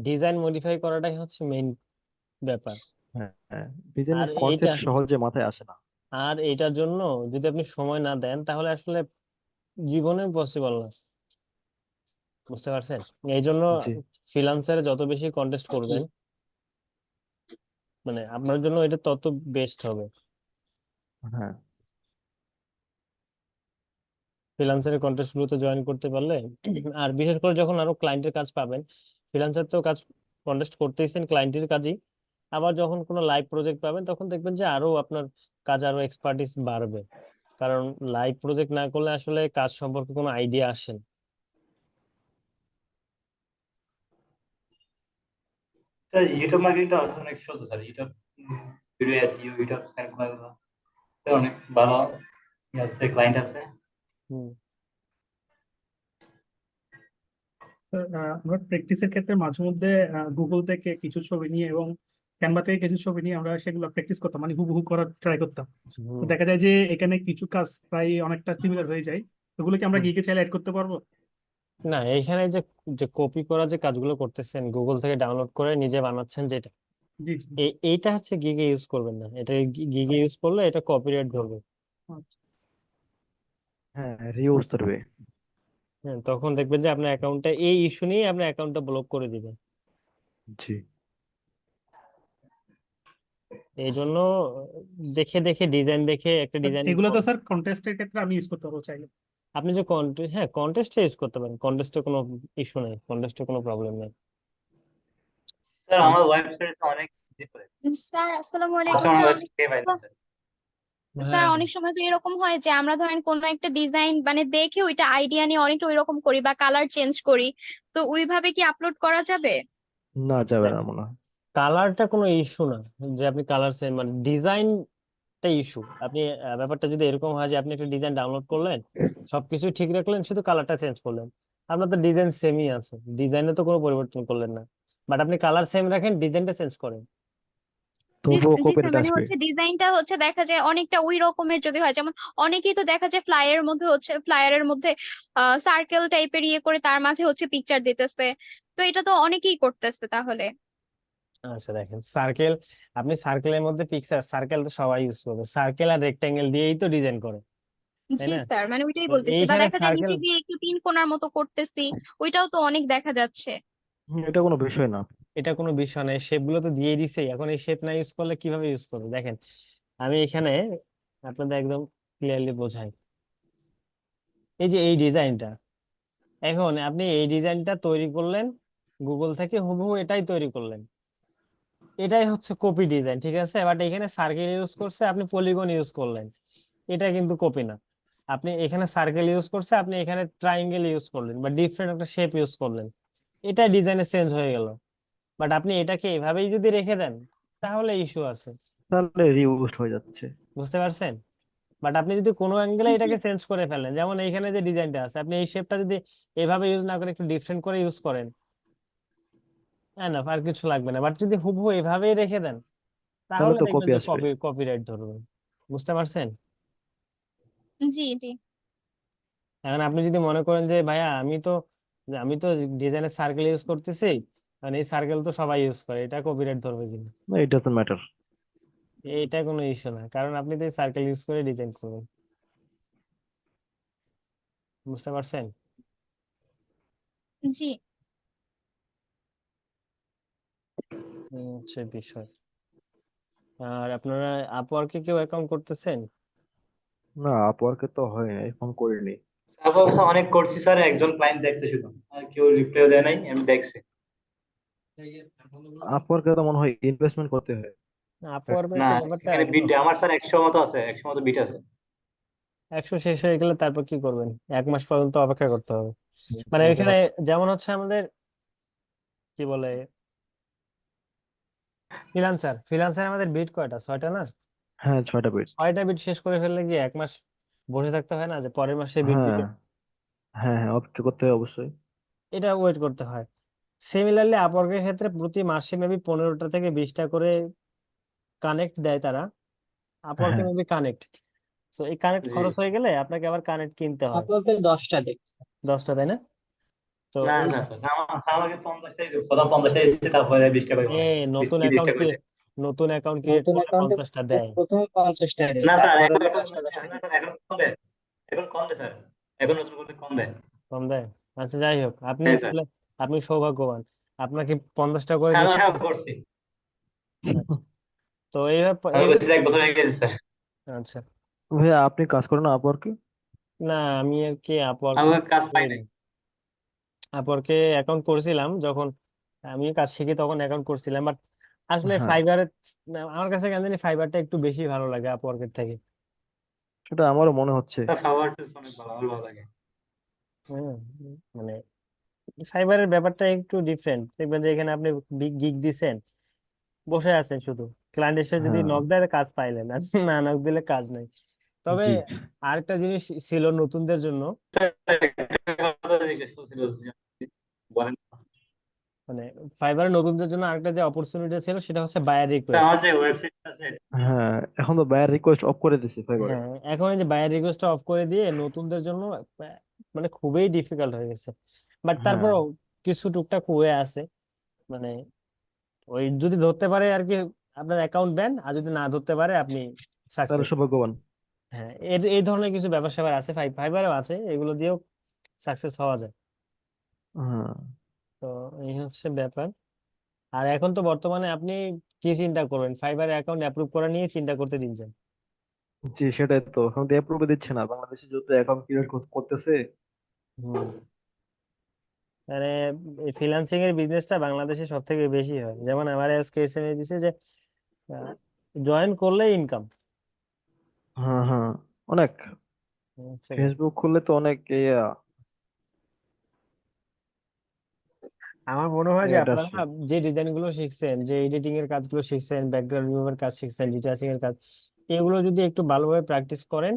ডিজাইন মডিফাই করাটাই হচ্ছে মেইন ব্যাপার। হ্যাঁ, হ্যাঁ, আর ডিজাইনের এইটা, কনসেপ্ট সহজে মাথায় আসে না। আর এটার জন্য যদি আপনি সময় না দেন তাহলে আসলে জীবনে পসিবল না, বুঝতে পারছেন? এই জন্য জি, ফ্রিল্যান্সারে যত বেশি কন্টেস্ট করবেন, মানে আপনার জন্য এটা তত বেস্ট হবে। হ্যাঁ, ফ্রিল্যান্সারের কন্টেস্ট গুলোতে জয়েন করতে পারলে, আর বিশেষ করে যখন আরো ক্লায়েন্টের কাজ পাবেন, ফ্রিল্যান্সার তো কাজ কন্টেস্ট করতেছেন ক্লায়েন্টের কাজই, আবার যখন কোনো লাইভ প্রজেক্ট পাবেন তখন দেখবেন যে আরো আপনার কাজ আরো এক্সপার্টিস বাড়বে, কারণ লাইভ প্রজেক্ট না করলে আসলে কাজ সম্পর্কে কোনো আইডিয়া আসে না। স্যার ইউটিউব মার্কেটিংটা অনেক চলছে sir, YouTube video SEO, YouTube sell করা অনেক ভালো আছে, ক্লায়েন্ট আছে। হুম। আমরা প্র্যাকটিসের ক্ষেত্রে মাঝে মধ্যে গুগল থেকে কিছু ছবি নিয়ে এবং ক্যানভা থেকে কিছু ছবি নিয়ে আমরা সেগুলো প্র্যাকটিস করতাম, মানে হুবহু করার ট্রাই করতাম। তো হুম। দেখা যায় যে এখানে কিছু কাজ প্রায় অনেকটা সিমিলার হয়ে যায়, ওগুলো কি আমরা হুম। গিগে চাইলে অ্যাড করতে পারবো? না, এইখানে যে যে কপি করা যে কাজগুলো করতেছেন গুগল থেকে ডাউনলোড করে নিজে বানাচ্ছেন যেটা, জি জি। এইটা হচ্ছে গিগে ইউজ করবেন না, এটা গিগে ইউজ করলে এটা কপিরাইট ধরবে। আচ্ছা। হ্যাঁ, রিউজ করবে। হ্যাঁ, তখন দেখবেন যে আপনার অ্যাকাউন্টটা এই ইস্যু নিয়ে আপনার অ্যাকাউন্টটা ব্লক করে দিবে। জি। এই জন্য দেখে দেখে ডিজাইন দেখে একটা ডিজাইন এগুলো তো স্যার কন্টেস্টের ক্ষেত্রে আমি ইউজ করতে পারবো চাইলে। আপনি যে হ্যাঁ কন্টেস্টে ইউজ করতে পারেন, কন্টেস্টে কোনো ইস্যু নেই, কন্টেস্টে কোনো প্রবলেম নেই। স্যার আমার ওয়েবসাইটে অনেক স্যার আসসালামু আসলে আলাইকুম। আমার স্যার ওয়েবসাইটে পাই না স্যার। স্যার হ্যাঁ, অনেক সময় তো এরকম হয় যে আমরা ধরেন কোনো একটা ডিজাইন মানে দেখে ওইটা আইডিয়া নিয়ে অনেকটা ওইরকম করি বা কালার চেঞ্জ করি, তো ওইভাবে কি আপলোড করা যাবে? না, যাবে না মনে হয়। কালারটা কোনো ইস্যু না, যে আপনি কালার সেম মানে ডিজাইনটা ইস্যু। আপনি ব্যাপারটা যদি এরকম হয় যে আপনি একটা ডিজাইন ডাউনলোড করলেন, সবকিছু ঠিক রাখলেন, শুধু কালারটা চেঞ্জ করলেন, আপনার তো ডিজাইন সেমই আছে, ডিজাইনে তো কোনো পরিবর্তন করলেন না, বাট আপনি কালার সেম রাখেন, ডিজাইনটা চেঞ্জ করেন। জি তবুও জি স্যার, কপিরাইট মানে আসবে। হচ্ছে ডিজাইনটা হচ্ছে দেখা যায় অনেকটা ওই রকমের যদি হয়, যেমন অনেকেই তো দেখা যায় ফ্লায়ারের মধ্যে হচ্ছে ফ্লায়ারের মধ্যে সার্কেল টাইপের ইয়ে করে তার মাঝে হচ্ছে পিকচার দিতেছে, তো এটা তো অনেকেই করতেছে তাহলে। আচ্ছা দেখেন, সার্কেল, আপনি সার্কেলের মধ্যে পিকচার, সার্কেল তো সবাই ইউজ করবে, সার্কেল আর রেক্টেঙ্গেল দিয়েই তো ডিজাইন করে, তাই জি না? স্যার, মানে ওইটাই তো বলতেছি, বা এইখানে দেখা যায় সার্কেল, নিচে গিয়ে একটু তিন কোণার মতো করতেছি, ওইটাও তো অনেক দেখা যাচ্ছে। এটা কোনো বিষয় না। এটা কোনো বিষয় নয়, শেপ গুলো তো দিয়ে দিছেই, এখন এই শেপ না ইউজ করলে কিভাবে ইউজ করবে? দেখেন আমি এখানে আপনাদের একদম ক্লিয়ারলি বোঝাই, এই যে এই ডিজাইনটা, এখন আপনি এই ডিজাইনটা তৈরি করলেন গুগল থেকে, হুবহু এটাই তৈরি করলেন, এটাই হচ্ছে কপি ডিজাইন, ঠিক আছে, বাট এখানে সার্কেল ইউজ করছে, আপনি পলিগন ইউজ করলেন, এটা কিন্তু কপি না। আপনি এখানে সার্কেল ইউজ করছে, আপনি এখানে ট্রাইঙ্গেল ইউজ করলেন বা ডিফারেন্ট একটা শেপ ইউজ করলেন, এটা ডিজাইনে চেঞ্জ হয়ে গেল, বাট আপনি এটাকে এভাবেই যদি রেখে দেন তাহলে ইস্যু আছে, তাহলে রিউজড হয়ে যাচ্ছে। বুঝতে পারছেন? বাট আপনি যদি কোনো অ্যাঙ্গেলে জি এটাকে চেঞ্জ করে ফেলেন, যেমন এইখানে যে ডিজাইনটা আছে, আপনি এই শেপটা যদি এভাবে ইউজ না করে একটু ডিফারেন্ট করে ইউজ করেন, হ্যাঁ না আর কিছু লাগবে না, বাট যদি হুবহু এভাবেই রেখে দেন তাহলে তাহলে তো দেখবেন কপি যে আসবে। কপিরাইট ধরবে, বুঝতে পারছেন? জি জি। এখন আপনি যদি মনে করেন যে ভাইয়া আমি তো ডিজাইনের সার্কেল ইউজ করতেছি, মানে এই সার্কেল তো সবাই ইউজ করে, এটা কপিরাইট ধরবে কিনা, ইট ডাজন্ট ম্যাটার। এটা কোনো ইস্যু না, কারণ আপনি তো সার্কেল ইউজ করে ডিজাইন করবেন, বুঝতে পারছেন? জি। হচ্ছে বিষয়। আর আপনারা আপওয়ার্কে কেউ অ্যাকাউন্ট করতেছেন? না, আপওয়ার্কে তো হয় না, এখন করিনি। তারপর কাছে অনেক করছি স্যার, একজন ক্লায়েন্ট দেখছে শুধু, আর কেউ রিপ্লাই দেয় নাই, আমি দেখছি। আপওয়ার্কে তো মনে হয় ইনভেস্টমেন্ট করতে হয়। আপওয়ার্কের না, তো ব্যাপারটা এখানে বিট এরকম, আমার স্যার 100 মতো আছে, 100 মতো বিট আছে। 100 শেষ হয়ে গেলে তারপর কি করবেন? 1 মাস পর্যন্ত অপেক্ষা করতে হবে, মানে এখানে যেমন হচ্ছে আমাদের কি বলে ফ্রিল্যান্সার আমাদের বিট কয়টা, 6টা না? হ্যাঁ, 6টা বিট। 6টা বিট শেষ করে ফেললে কি 1 মাস বসে থাকতে হয় না, যে পরের মাসে বিট হ্যাঁ দিবে, হ্যাঁ হ্যাঁ, অপেক্ষা করতে হয় অবশ্যই। এটা ওয়েট করতে হয়। সিমিলারলি আপওয়ার্কের ক্ষেত্রে প্রতি মাসে মেবি 15টা থেকে 20টা করে কানেক্ট দেয় তারা, আপওয়ার্কে হ্যাঁ, মেবি কানেক্ট, তো এই কানেক্ট জি। খরচ হয়ে গেলে আপনাকে আবার কানেক্ট কিনতে হয়, আপনাকে 10টা দেখছে। 10টা, তাই না? তো না এই না স্যার, আমাকে 50টাই দিচ্ছে, প্রথম 50টাই দিচ্ছে, তারপরে 20 টাকা এ করে, 20 নতুন 30 অ্যাকাউন্ট টাকা কি করে। নতুন অ্যাকাউন্ট ক্রিয়েট নতুন করলে অ্যাকাউন্টে 50টা দেয়? প্রথমে 50টা দেয়, না স্যার, তারপর এখন হলো এখন 10টা 10টা না করে। স্যার, এখন কম দেয়, এখন কম দেয় স্যার, এখন নতুন করতে কম দেয়। কম দেয়? আচ্ছা যাই হোক, আপনি হ্যাঁ স্যার, তাহলে আপনি সৌভাগ্যবান, আপনাকে 50টা করে হ্যাঁ দিচ্ছে। আমি করছি, আচ্ছা, তো এইভাবে আমি করছি 1 বছর হয়ে গেছে স্যার। আচ্ছা, ভাইয়া আপনি কাজ করেন না আপওয়ার্কে? না আমি আর কি আপওয়ার্কে আমার কাজ পাই নাই। আপওয়ার্কে অ্যাকাউন্ট করেছিলাম যখন আমিও কাজ শিখে তখন অ্যাকাউন্ট করছিলাম, বাট আসলে হ্যাঁ, ফাইবারে আমার কাছে কেন জানি ফাইবারটা একটু বেশি ভালো লাগে আপওয়ার্কের থেকে। সেটা আমারও মনে হচ্ছে। খাবার অনেক ভালো ভালো লাগে। হ্যাঁ, মানে ফাইবারের ব্যাপারটা একটু ডিফারেন্ট। দেখবেন যে এখানে আপনি গিগ দিছেন, বসে আছেন শুধু, ক্লায়েন্ট এসে যদি হ্যাঁ, নক দেয় কাজ পাইলেন, আর না নক দিলে কাজ নাই। তবে জি, আরেকটা জিনিস ছিল নতুনদের জন্য, একটা কথা জিজ্ঞেস করছিল যে আপনি বলেন। মানে ফাইবারের নতুনদের জন্য আরেকটা যে অপরচুনিটি ছিল সেটা হচ্ছে বায়ার স্যার, রিকোয়েস্ট। আমার যে ওয়েবসাইট আছে হ্যাঁ, এখন তো বায়ার রিকোয়েস্ট অফ করে দিছে ফাইবারে। হ্যাঁ, এখন এই যে বায়ার রিকোয়েস্টটা অফ করে দিয়ে নতুনদের জন্য মানে খুবই ডিফিকাল্ট হয়ে গেছে। বাট হ্যাঁ, তারপরও কিছু টুকটাক ওয়ে আছে, মানে ওই যদি ধরতে পারে আর কি আপনার অ্যাকাউন্ট ব্যান, আর যদি না ধরতে পারে আপনি তাহলে সাকসেস। সৌভাগ্যবান। হ্যাঁ, এই ধরনের কিছু ব্যাপার স্যাপার আছে, ফাইবারও আছে, এগুলো দিয়েও সাকসেস হওয়া যায়। হ্যাঁ, তো এই হচ্ছে ব্যাপার। আর এখন তো বর্তমানে আপনি কি চিন্তা করবেন, ফাইবার অ্যাকাউন্ট অ্যাপ্রুভ করা নিয়ে চিন্তা করতে দিনছেন। জি, সেটাই তো, এখন তো অ্যাপ্রুভ দিচ্ছে না, বাংলাদেশে যত অ্যাকাউন্ট ক্রিয়েট করতেছে। হুম, মানে এই ফ্রিল্যান্সিং এর বিজনেসটা বাংলাদেশে সব থেকে বেশি হয়। যেমন আমার আজকে এসএমএস দিছে যে জয়েন করলে ইনকাম। হ্যাঁ, হ্যাঁ, অনেক। ফেসবুক খুললে তো অনেক আমার মনে হয় যে অ্যাড আপনারা আসে। যে ডিজাইন গুলো শিখছেন, যে এডিটিং এর কাজগুলো শিখছেন, ব্যাকগ্রাউন্ড রিমুভার কাজ শিখছেন, ডিটেইলসিং এর কাজ, এগুলো যদি একটু ভালোভাবে প্র্যাকটিস করেন,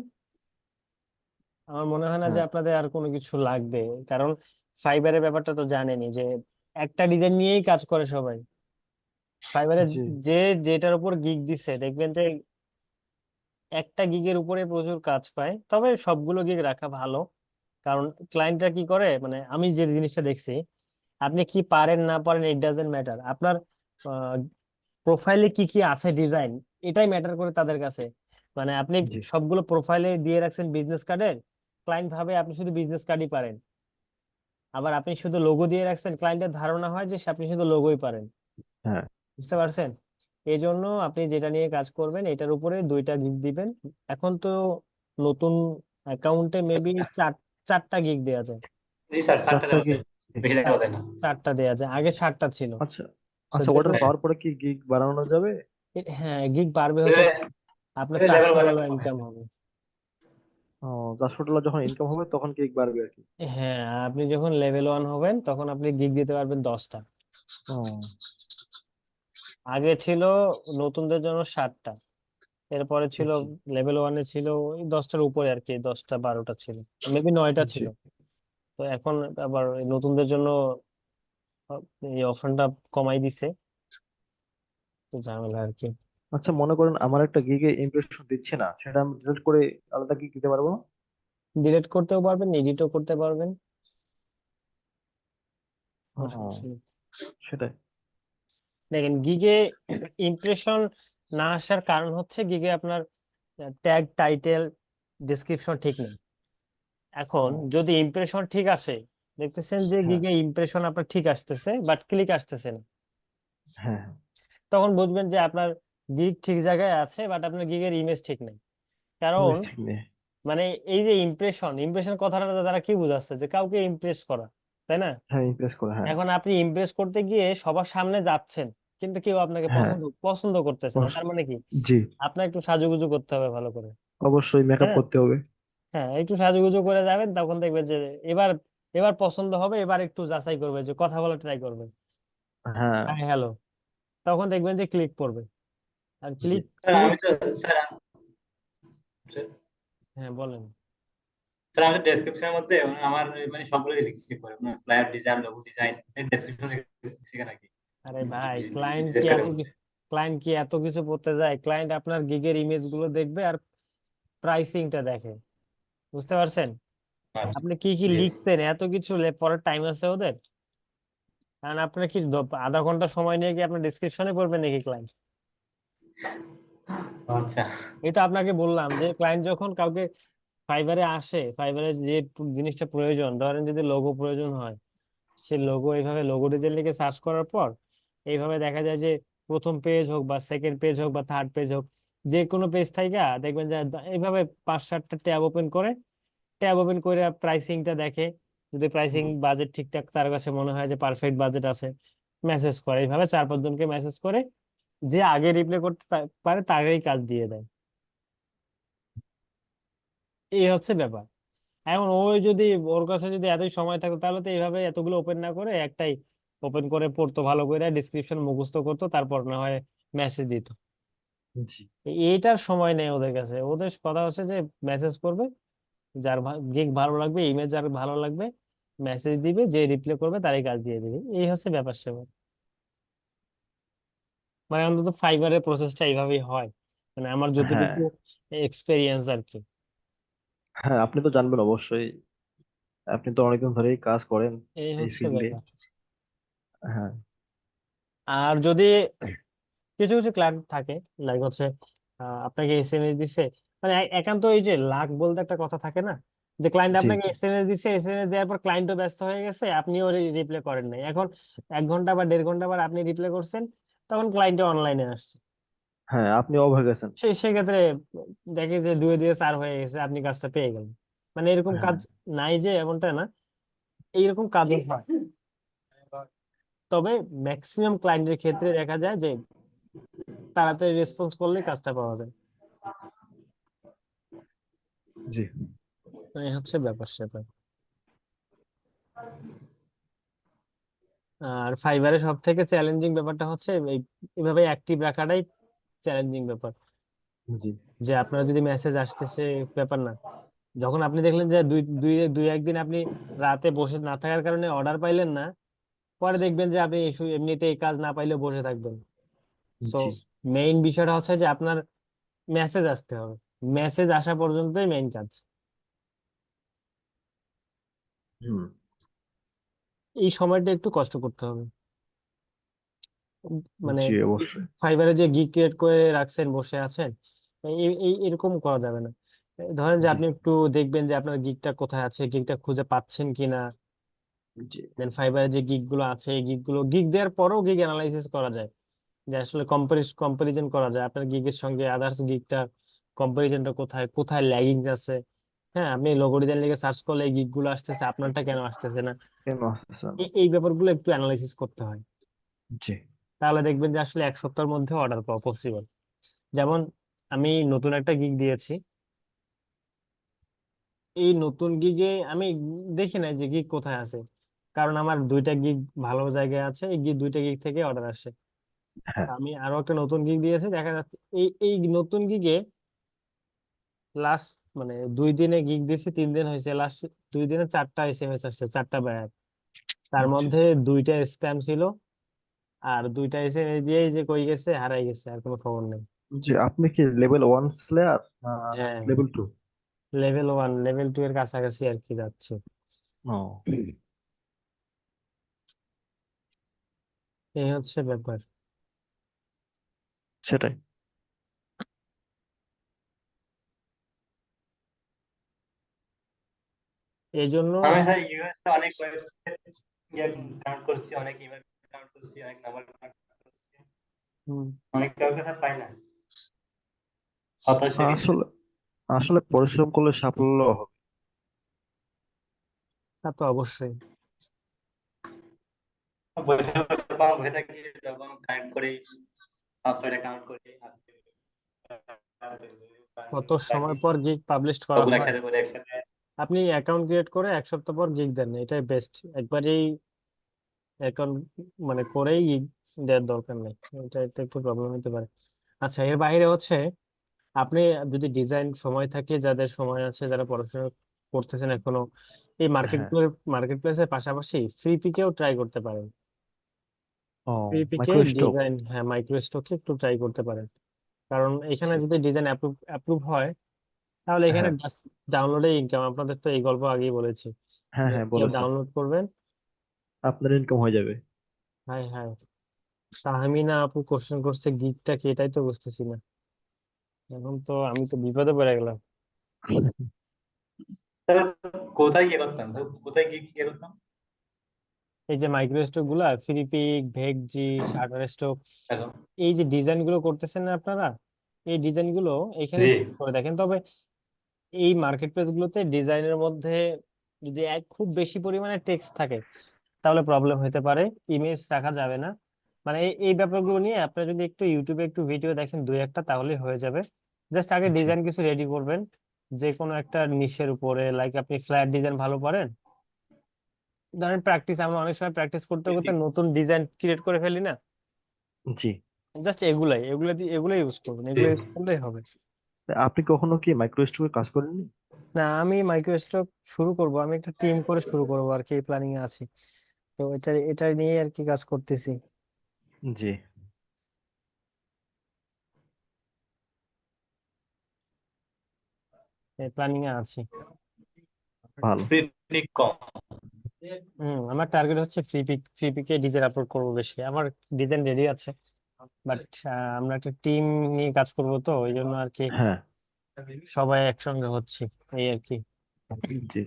আমার মনে হয় না যে হ্যাঁ, আপনাদের আর কোনো কিছু লাগবে। কারণ ফাইবারের ব্যাপারটা তো জানেনই যে একটা ডিজাইন নিয়েই কাজ করে সবাই। ফাইবারে জি, যে যেটার উপর গিগ দিচ্ছে দেখবেন যে একটা গিগের উপরে প্রচুর কাজ পায়। তবে সবগুলো গিগ রাখা ভালো, কারণ ক্লায়েন্টরা কি করে, মানে আমি যে জিনিসটা দেখছি, আপনি কি পারেন না পারেন ইট ডাজেন্ট ম্যাটার, আপনার প্রোফাইলে কি কি আছে ডিজাইন, এটাই ম্যাটার করে তাদের কাছে। মানে আপনি জি, সবগুলো প্রোফাইলে দিয়ে রাখছেন বিজনেস কার্ডের, ক্লায়েন্ট ভাবে আপনি শুধু বিজনেস কার্ডই পারেন। আবার আপনি শুধু লোগো দিয়ে রাখছেন, ক্লায়েন্টের ধারণা হয় যে আপনি শুধু লোগোই পারেন। হ্যাঁ, বুঝতে পারছেন? এই জন্য আপনি যেটা নিয়ে কাজ করবেন এটার উপরে দুইটা গিগ দিবেন। এখন তো নতুন অ্যাকাউন্টে মেবি চারটা গিগ দেওয়া যায়। জি স্যার, 7টা 4টা দেওয়া কি? যায়, বেশি চার- দেওয়া যায় না। চারটা দেওয়া যায়, আগে 7টা ছিল। আচ্ছা, তো আচ্ছা, অর্ডার যেহেতু পাওয়ার পরে কি গিগ বাড়ানো যাবে? হ্যাঁ, গিগ বাড়বে হচ্ছে আপনার লেভেল $400 বাড়ানো হবে। ইনকাম হবে। ও, $400 যখন ইনকাম হবে তখন গিগ বাড়বে আর কি। হ্যাঁ, আর আপনি যখন লেভেল 1 হবেন তখন আপনি গিগ দিতে পারবেন 10টা। ও, আগে ছিল নতুনদের জন্য 7টা, এরপরে ছিল জি, লেভেল 1-এ ছিল ওই 10টার উপরে আর কি, 10টা 12টা ছিল, মেবি 9টা জি। ছিল। তো এখন আবার এই নতুনদের জন্য এই অপশনটা কমাই দিছে, তো ঝামেলা আর কি। আচ্ছা, মনে করেন আমার একটা গিগে ইমপ্রেশন দিচ্ছে না, সেটা আমি ডিলিট করে আলাদা গিগ দিতে পারবো? ডিলিট করতেও পারবেন, এডিটও করতে পারবেন, কোনো ও, সমস্যা নেই। সেটাই। দেখেন গিগে ইমপ্রেশন না আসার কারণ হচ্ছে গিগে আপনার ট্যাগ, টাইটেল, ডেসক্রিপশন ঠিক নেই। এখন ও, যদি ইমপ্রেশন ঠিক আসে, দেখতেছেন যে হ্যাঁ, গিগে ইমপ্রেশন আপনার ঠিক আসতেছে বাট ক্লিক আসতেছে না, হ্যাঁ, তখন বুঝবেন যে আপনার গিগ ঠিক জায়গায় আছে বাট আপনার গিগের ইমেজ ঠিক নেই। কারণ ঠিক নেই। মানে এই যে ইমপ্রেশন, ইমপ্রেশন কথাটা দ্বারা কি বোঝাচ্ছে, যে কাউকে ইমপ্রেস করা, তাই না? হ্যাঁ, ইমপ্রেস করে, হ্যাঁ। এখন আপনি ইমপ্রেস করতে গিয়ে সবার সামনে যাচ্ছেন, কিন্তু কেউ আপনাকে হ্যাঁ, পছন্দ পছন্দ করতেছে না, তার মানে কি জি, আপনার একটু সাজুগুজু করতে হবে ভালো করে, অবশ্যই তাই মেকআপ না? করতে হবে। হ্যাঁ, একটু সাজুগুজু করে যাবেন, তখন দেখবেন যে এবার এবার পছন্দ হবে, এবার একটু যাচাই করবে, যে কথা বলা ট্রাই করবে, হ্যাঁ, হ্যাঁ হ্যালো, তখন দেখবেন যে ক্লিক পড়বে। আর জি, ক্লিক স্যার ক্লিক আমি তো স্যার হ্যাঁ বলেন। স্যার আমি ডেসক্রিপশনের মধ্যে আমার মানে সবগুলো লিখছি পরে, মানে flyer design, logo design, description লিখছি নাকি? আরে ভাই, সেটা ক্লায়েন্ট কি এত কিছু করতে যায়? ক্লায়েন্ট আপনার গিগের ইমেজ গুলো দেখবে আর প্রাইসিংটা দেখে, বুঝতে পারছেন? আপনি কি কি জি। লিখছেন, এত কিছু পড়ার টাইম আছে ওদের? কারণ আপনার কি আধা ঘন্টা সময় নিয়ে কি আপনার ডিসক্রিপশনে পড়বে নাকি ক্লায়েন্ট? আচ্ছা। এই তো আপনাকে বললাম যে ক্লায়েন্ট যখন কাউকে ফাইবারে আসে, ফাইবারে যে জিনিসটা প্রয়োজন, ধরেন যদি লোগো প্রয়োজন হয়, সে লোগো এইভাবে লোগো ডিজাইন লিখে সার্চ করার পর এইভাবে দেখা যায় যে প্রথম পেজ হোক বা সেকেন্ড পেজ হোক বা থার্ড পেজ হোক, যে কোনো পেজ থেকে দেখবেন যে এইভাবে 5-7টা ট্যাব ওপেন করে, প্রাইসিংটা দেখে, যদি প্রাইসিং বাজেট ঠিকঠাক তার কাছে মনে হয় যে পারফেক্ট বাজেট আছে, মেসেজ করে, এইভাবে 4-5 জনকে মেসেজ করে, যে আগে রিপ্লাই করতে পারে তাকেই কাজ দিয়ে দেয়। এই হচ্ছে ব্যাপার। এখন ওই যদি ওর কাছে যদি এতই সময় থাকতো তাহলে তো এইভাবে এতগুলো ওপেন না করে একটাই ওপেন করে পড়তো ভালো করে, ডিসক্রিপশন মুখস্থ করতো, তারপর না হয় মেসেজ দিত। জি এইটার সময় নেই ওদের কাছে। ওদের কথা হচ্ছে যে মেসেজ করবে, যার গিগ ভালো লাগবে, ইমেজ যার ভালো লাগবে মেসেজ দিবে, যে রিপ্লাই করবে তারই কাজ দিয়ে দিবে। এই হচ্ছে ব্যাপার স্যাপার। মানে অন্তত ফাইবারের প্রসেসটা এইভাবেই হয়, মানে আমার হ্যাঁ যতটুকু এক্সপেরিয়েন্স আর কি। হ্যাঁ, আপনি তো জানবেন অবশ্যই, আপনি তো অনেকদিন ধরেই কাজ করেন এই এই হচ্ছে ফিল্ডে। ব্যাপার। হ্যাঁ আর যদি কিছু কিছু ক্লায়েন্ট থাকে, লাইক হচ্ছে আপনাকে এসএমএস দিছে, মানে একান্ত এই যে লাক বলতে একটা কথা থাকে না, যে ক্লায়েন্ট জি আপনাকে জি এসএমএস দিছে, এসএমএস দেওয়ার পর ক্লায়েন্টও ব্যস্ত হয়ে গেছে, আপনিও রিপ্লাই করেন নাই, এখন 1 ঘন্টা বা 1.5 ঘন্টা পর আপনি রিপ্লাই করছেন, তখন ক্লায়েন্টও অনলাইনে আসছে। হ্যাঁ, আপনি অবাক হয়ে গেছেন। সেক্ষেত্রে দেখে যে 2-2 4 হয়ে গেছে, আপনি কাজটা পেয়ে গেলেন। মানে এরকম হ্যাঁ কাজ নাই যে, এমনটা না, এইরকম কাজও হয়। তবে ম্যাক্সিমাম ক্লায়েন্টের ক্ষেত্রে দেখা যায় যে তাড়াতাড়ি রেসপন্স করলে কাজটা পাওয়া যায়। জি এই হচ্ছে ব্যাপার স্যাপার। আর ফাইবারে সব থেকে চ্যালেঞ্জিং ব্যাপারটা হচ্ছে এইভাবে অ্যাক্টিভ রাখাটাই চ্যালেঞ্জিং ব্যাপার। জি যে আপনার যদি মেসেজ আসতেছে, ব্যাপার না, যখন আপনি দেখলেন যে দুই দুই দুই একদিন আপনি রাতে বসে না থাকার কারণে অর্ডার পাইলেন না, পরে দেখবেন যে আপনি এমনিতে এই কাজ না পাইলে বসে থাকবেন। সো জি মেইন বিষয়টা হচ্ছে যে আপনার মেসেজ আসতে হবে, মেসেজ আসা পর্যন্তই মেইন কাজ। হুম এই সময়টা একটু কষ্ট করতে হবে। মানে জি অবশ্যই। ফাইবারে যে গিগ ক্রিয়েট করে রাখছেন, বসে আছেন, এরকম করা যাবে না। ধরেন যে জি আপনি একটু দেখবেন যে আপনার গিগটা কোথায় আছে, গিগটা খুঁজে পাচ্ছেন কিনা। জি দেন ফাইবারে যে গিগ গুলো আছে, এই গিগ দেওয়ার পরেও গিগ অ্যানালাইসিস করা যায়, যে আসলে কম্পারিজন করা যায় আপনার গিগের সঙ্গে আদার্স গিগটা, কম্পারিজনটা কোথায় কোথায় ল্যাগিং আছে। হ্যাঁ, আপনি লোগো ডিজাইন লিখে সার্চ করলে এই গিগ গুলো আসতেছে, আপনারটা কেন আসতেছে না, কেন আসতেছেন? এই ব্যাপারগুলো একটু অ্যানালাইসিস করতে হয়। জি তাহলে দেখবেন যে আসলে 1 সপ্তাহের মধ্যে অর্ডার পাওয়া পসিবল। যেমন আমি নতুন একটা গিগ দিয়েছি, এই নতুন গিগে আমি দেখি নাই যে গিগ কোথায় আছে, কারণ আমার 2টা গিগ ভালো জায়গায় আছে, এই 2টা গিগ থেকে অর্ডার আসে। হ্যাঁ আমি আরো একটা নতুন গিগ দিয়েছি, দেখা যাচ্ছে এই নতুন গিগে লাস্ট, মানে 2 দিনে গিগ দিয়েছি, 3 দিন হয়েছে, লাস্ট 2 দিনে 4টা এসএমএস আসছে, 4টা ব্যাগ, তার জি মধ্যে 2টা স্প্যাম ছিল, আর 2টা এসএমএস দিয়েই যে কই গেছে, হারাই গেছে, আর কোনো খবর নেই। জি, আপনি কি লেভেল 1 স্লেয়ার না হ্যাঁ, লেভেল 2? লেভেল 1 লেভেল 2 এর কাছাকাছি আর কি যাচ্ছে। ও এই হচ্ছে ব্যাপার। সেটাই। এই জন্য আমি স্যার ইউএস এ অনেক ওয়েবসাইট কাউন্ট করছি, অনেক ইমেল কাউন্ট করছি, অনেক নাম্বার কাউন্ট করছি, হুম, অনেক কাউকে স্যার পাই না, হতাশ হয়ে গেছি। আসলে আসলে পরিশ্রম করলে সাফল্য হবে। তা তো অবশ্যই। বসে বসে পাওয়া হয়ে থাকি, যখন কাউন্ট করি 5-6টা কাউন্ট করি, আজকে কত সময় পর গিগ পাবলিশ করা সবগুলো হয়। একসাথে করে একসাথে। আপনি অ্যাকাউন্ট ক্রিয়েট করে 1 সপ্তাহ পর গিগ দেন, এটাই বেস্ট। একবারেই অ্যাকাউন্ট মানে করেই গিগ দেওয়ার দরকার নেই, এটা একটু প্রবলেম হতে পারে। আচ্ছা, এর বাইরে হচ্ছে আপনি যদি ডিজাইন সময় থাকে, যাদের সময় আছে, যারা পড়াশোনা করতেছেন এখনো, এই হ্যাঁ মার্কেট প্লেসের পাশাপাশি ফ্রি পিকেও ট্রাই করতে পারেন। ও ফ্রি পিকে মাইক্রো স্টক। ডিজাইন, হ্যাঁ, মাইক্রো স্টকে একটু ট্রাই করতে পারেন, কারণ এখানে যদি ডিজাইন অ্যাপ্রুভ হয়, তাহলে এখানে হ্যাঁ জাস্ট ডাউনলোডে ইনকাম। আপনাদের তো এই গল্প আগেই বলেছি, হ্যাঁ যে হ্যাঁ কেউ বলেছেন, ডাউনলোড করবেন। আপনার ইনকাম হয়ে যাবে। হ্যাঁ হ্যাঁ, তাহমিনা আপু কোশ্চেন করছে গিগটা কি, এটাই তো বুঝতেছি না। এখন তো আমি তো বিপদে পড়ে গেলাম। স্যার কোথায় গিয়ে করতাম, কোথায় গিয়ে কি করতাম? এই যে মাইক্রো স্টক গুলা, ফ্রিপিক, ভেকজি, শাটার স্টক, এখন এই যে ডিজাইন গুলো করতেছেন না আপনারা, এই ডিজাইন গুলো এখানে জি করে দেখেন। তবে এই মার্কেট প্লেস গুলোতে ডিজাইনের মধ্যে যদি খুব বেশি পরিমাণে টেক্সট থাকে, তাহলে প্রবলেম হতে পারে, ইমেজ রাখা যাবে না। মানে এই ব্যাপারগুলো নিয়ে আপনারা যদি একটু ইউটিউবে একটু ভিডিও দেখেন দুই একটা তাহলেই হয়ে যাবে। জাস্ট আগে জি ডিজাইন কিছু রেডি করবেন, যে কোনো একটা নিশের উপরে, লাইক আপনি ফ্ল্যাট ডিজাইন ভালো পারেন, ধরেন প্র্যাকটিস, আমরা অনেক সময় প্র্যাকটিস করতে করতে নতুন ডিজাইন ক্রিয়েট করে ফেলি না, জি। জাস্ট এগুলাই ইউজ করবেন, এগুলো ইউজ করলেই হবে। আপনি কখনো কি মাইক্রো স্ট্রোকে কাজ করেননি? না, আমি মাইক্রোস্ট্রোক শুরু করব, আমি একটা টিম করে শুরু করবো আর কি, এই প্ল্যানিং এ আছি। তো এটা নিয়ে আর কি কাজ করতেছি, জি এই প্ল্যানিং এ আছি। ভালো। পিক কম। আমার টার্গেট হচ্ছে ফ্রি পিকে ডিজাইন আপলোড করবো বেশি, আমার ডিজাইন রেডি আছে, বাট আমরা একটা টিম নিয়ে কাজ করব, তো ওই জন্য আর কি হ্যাঁ সবাই একসঙ্গে হচ্ছি, এই আর কি জি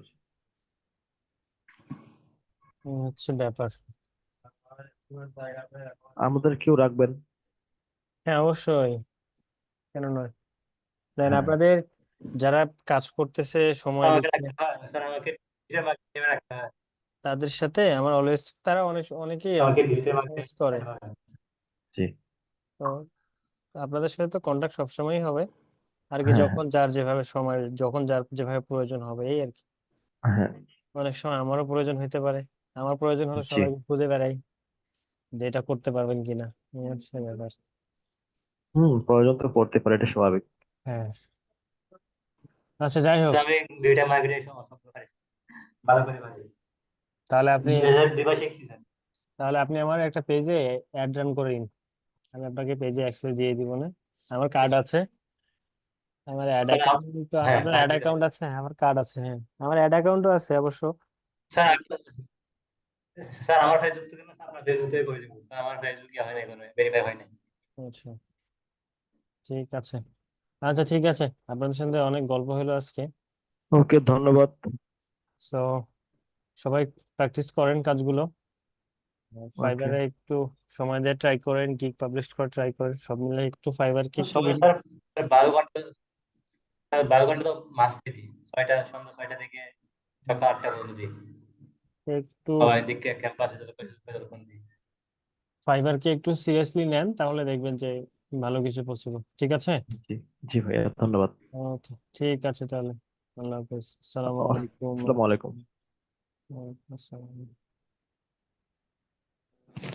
হচ্ছে ব্যাপার। আমাদের কেউ রাখবেন। হ্যাঁ অবশ্যই, কেন নয়। দেন হ্যাঁ আপনাদের যারা কাজ করতেছে, সময় আমাকে দিচ্ছে, রাখতে হয় স্যার, আমাকে ডিজিটাল মার্কেটিংয়ে রাখতে হয়, তাদের সাথে আমার অলওয়েজ, তারা অনেকেই আমাকে আমাকে ডিজিটাল মেসেজ করে, মার্কেটিং জি তো আপনাদের সাথে তো কন্টাক্ট সবসময়ই হবে আর কি, হ্যাঁ যখন যার যেভাবে প্রয়োজন হবে, এই আর কি। হ্যাঁ অনেক সময় আমারও প্রয়োজন হতে পারে, আমার প্রয়োজন হলে জি সবাইকে খুঁজে বেড়াই যে এটা করতে পারবেন কিনা, এই হচ্ছে ব্যাপার। প্রয়োজন তো পড়তে পারে, এটা স্বাভাবিক। হ্যাঁ, আচ্ছা যাই হোক, আমি ডিজিটাল মার্কেটিং সম্পর্কে পারি, ভালো করে পারি, তাহলে আপনি 2002 শিখছি স্যার। আমার একটা পেজে অ্যাড রান করে দিন, আমি আপনাকে পেজে অ্যাক্সেস দিয়ে দিব না, আমার কার্ড আছে, আমার অ্যাড স্যার অ্যাকাউন্ট, হ্যাঁ আপনার কার্ড অ্যাড দিতে অ্যাকাউন্ট হবে আছে? হ্যাঁ, আমার কার্ড আছে, হ্যাঁ আমার অ্যাড অ্যাকাউন্টও আছে অবশ্য। স্যার। স্যার আমার ফেসবুক থেকে না স্যার, আপনার ফেসবুক থেকে করে দেবো স্যার, আমার ফেসবুক হয় না, এখনো ভেরিফাই হয় না। আচ্ছা ঠিক আছে, আচ্ছা ঠিক আছে, আপনাদের সাথে অনেক গল্প হলো আজকে। ওকে, ধন্যবাদ। তো সবাই প্র্যাকটিস করেন কাজগুলো, ওকে ফাইবারে একটু সময় দিয়ে ট্রাই করেন, গিগ পাবলিশ করা ট্রাই করেন, সব মিলে একটু ফাইবারকে একটু সবাই স্যার, 12 ঘন্টা, স্যার 12 ঘন্টা তো মাস্ট দিই, সন্ধ্যা 6টা থেকে সকাল 8টা পর্যন্ত দিই, একটু সবাই দিকে ক্যাম্পাসে যতক্ষণ দিই। ফাইবারকে একটু সিরিয়াসলি নেন, তাহলে দেখবেন যে ভালো কিছু পসিবল। ঠিক আছে, জি জি ভাইয়া, ধন্যবাদ। ওকে ঠিক আছে তাহলে, আল্লাহ হাফেজ, আসসালামু আলাইকুম। আসসালামু আলাইকুম। ওয়ালাইকুম আসসালাম।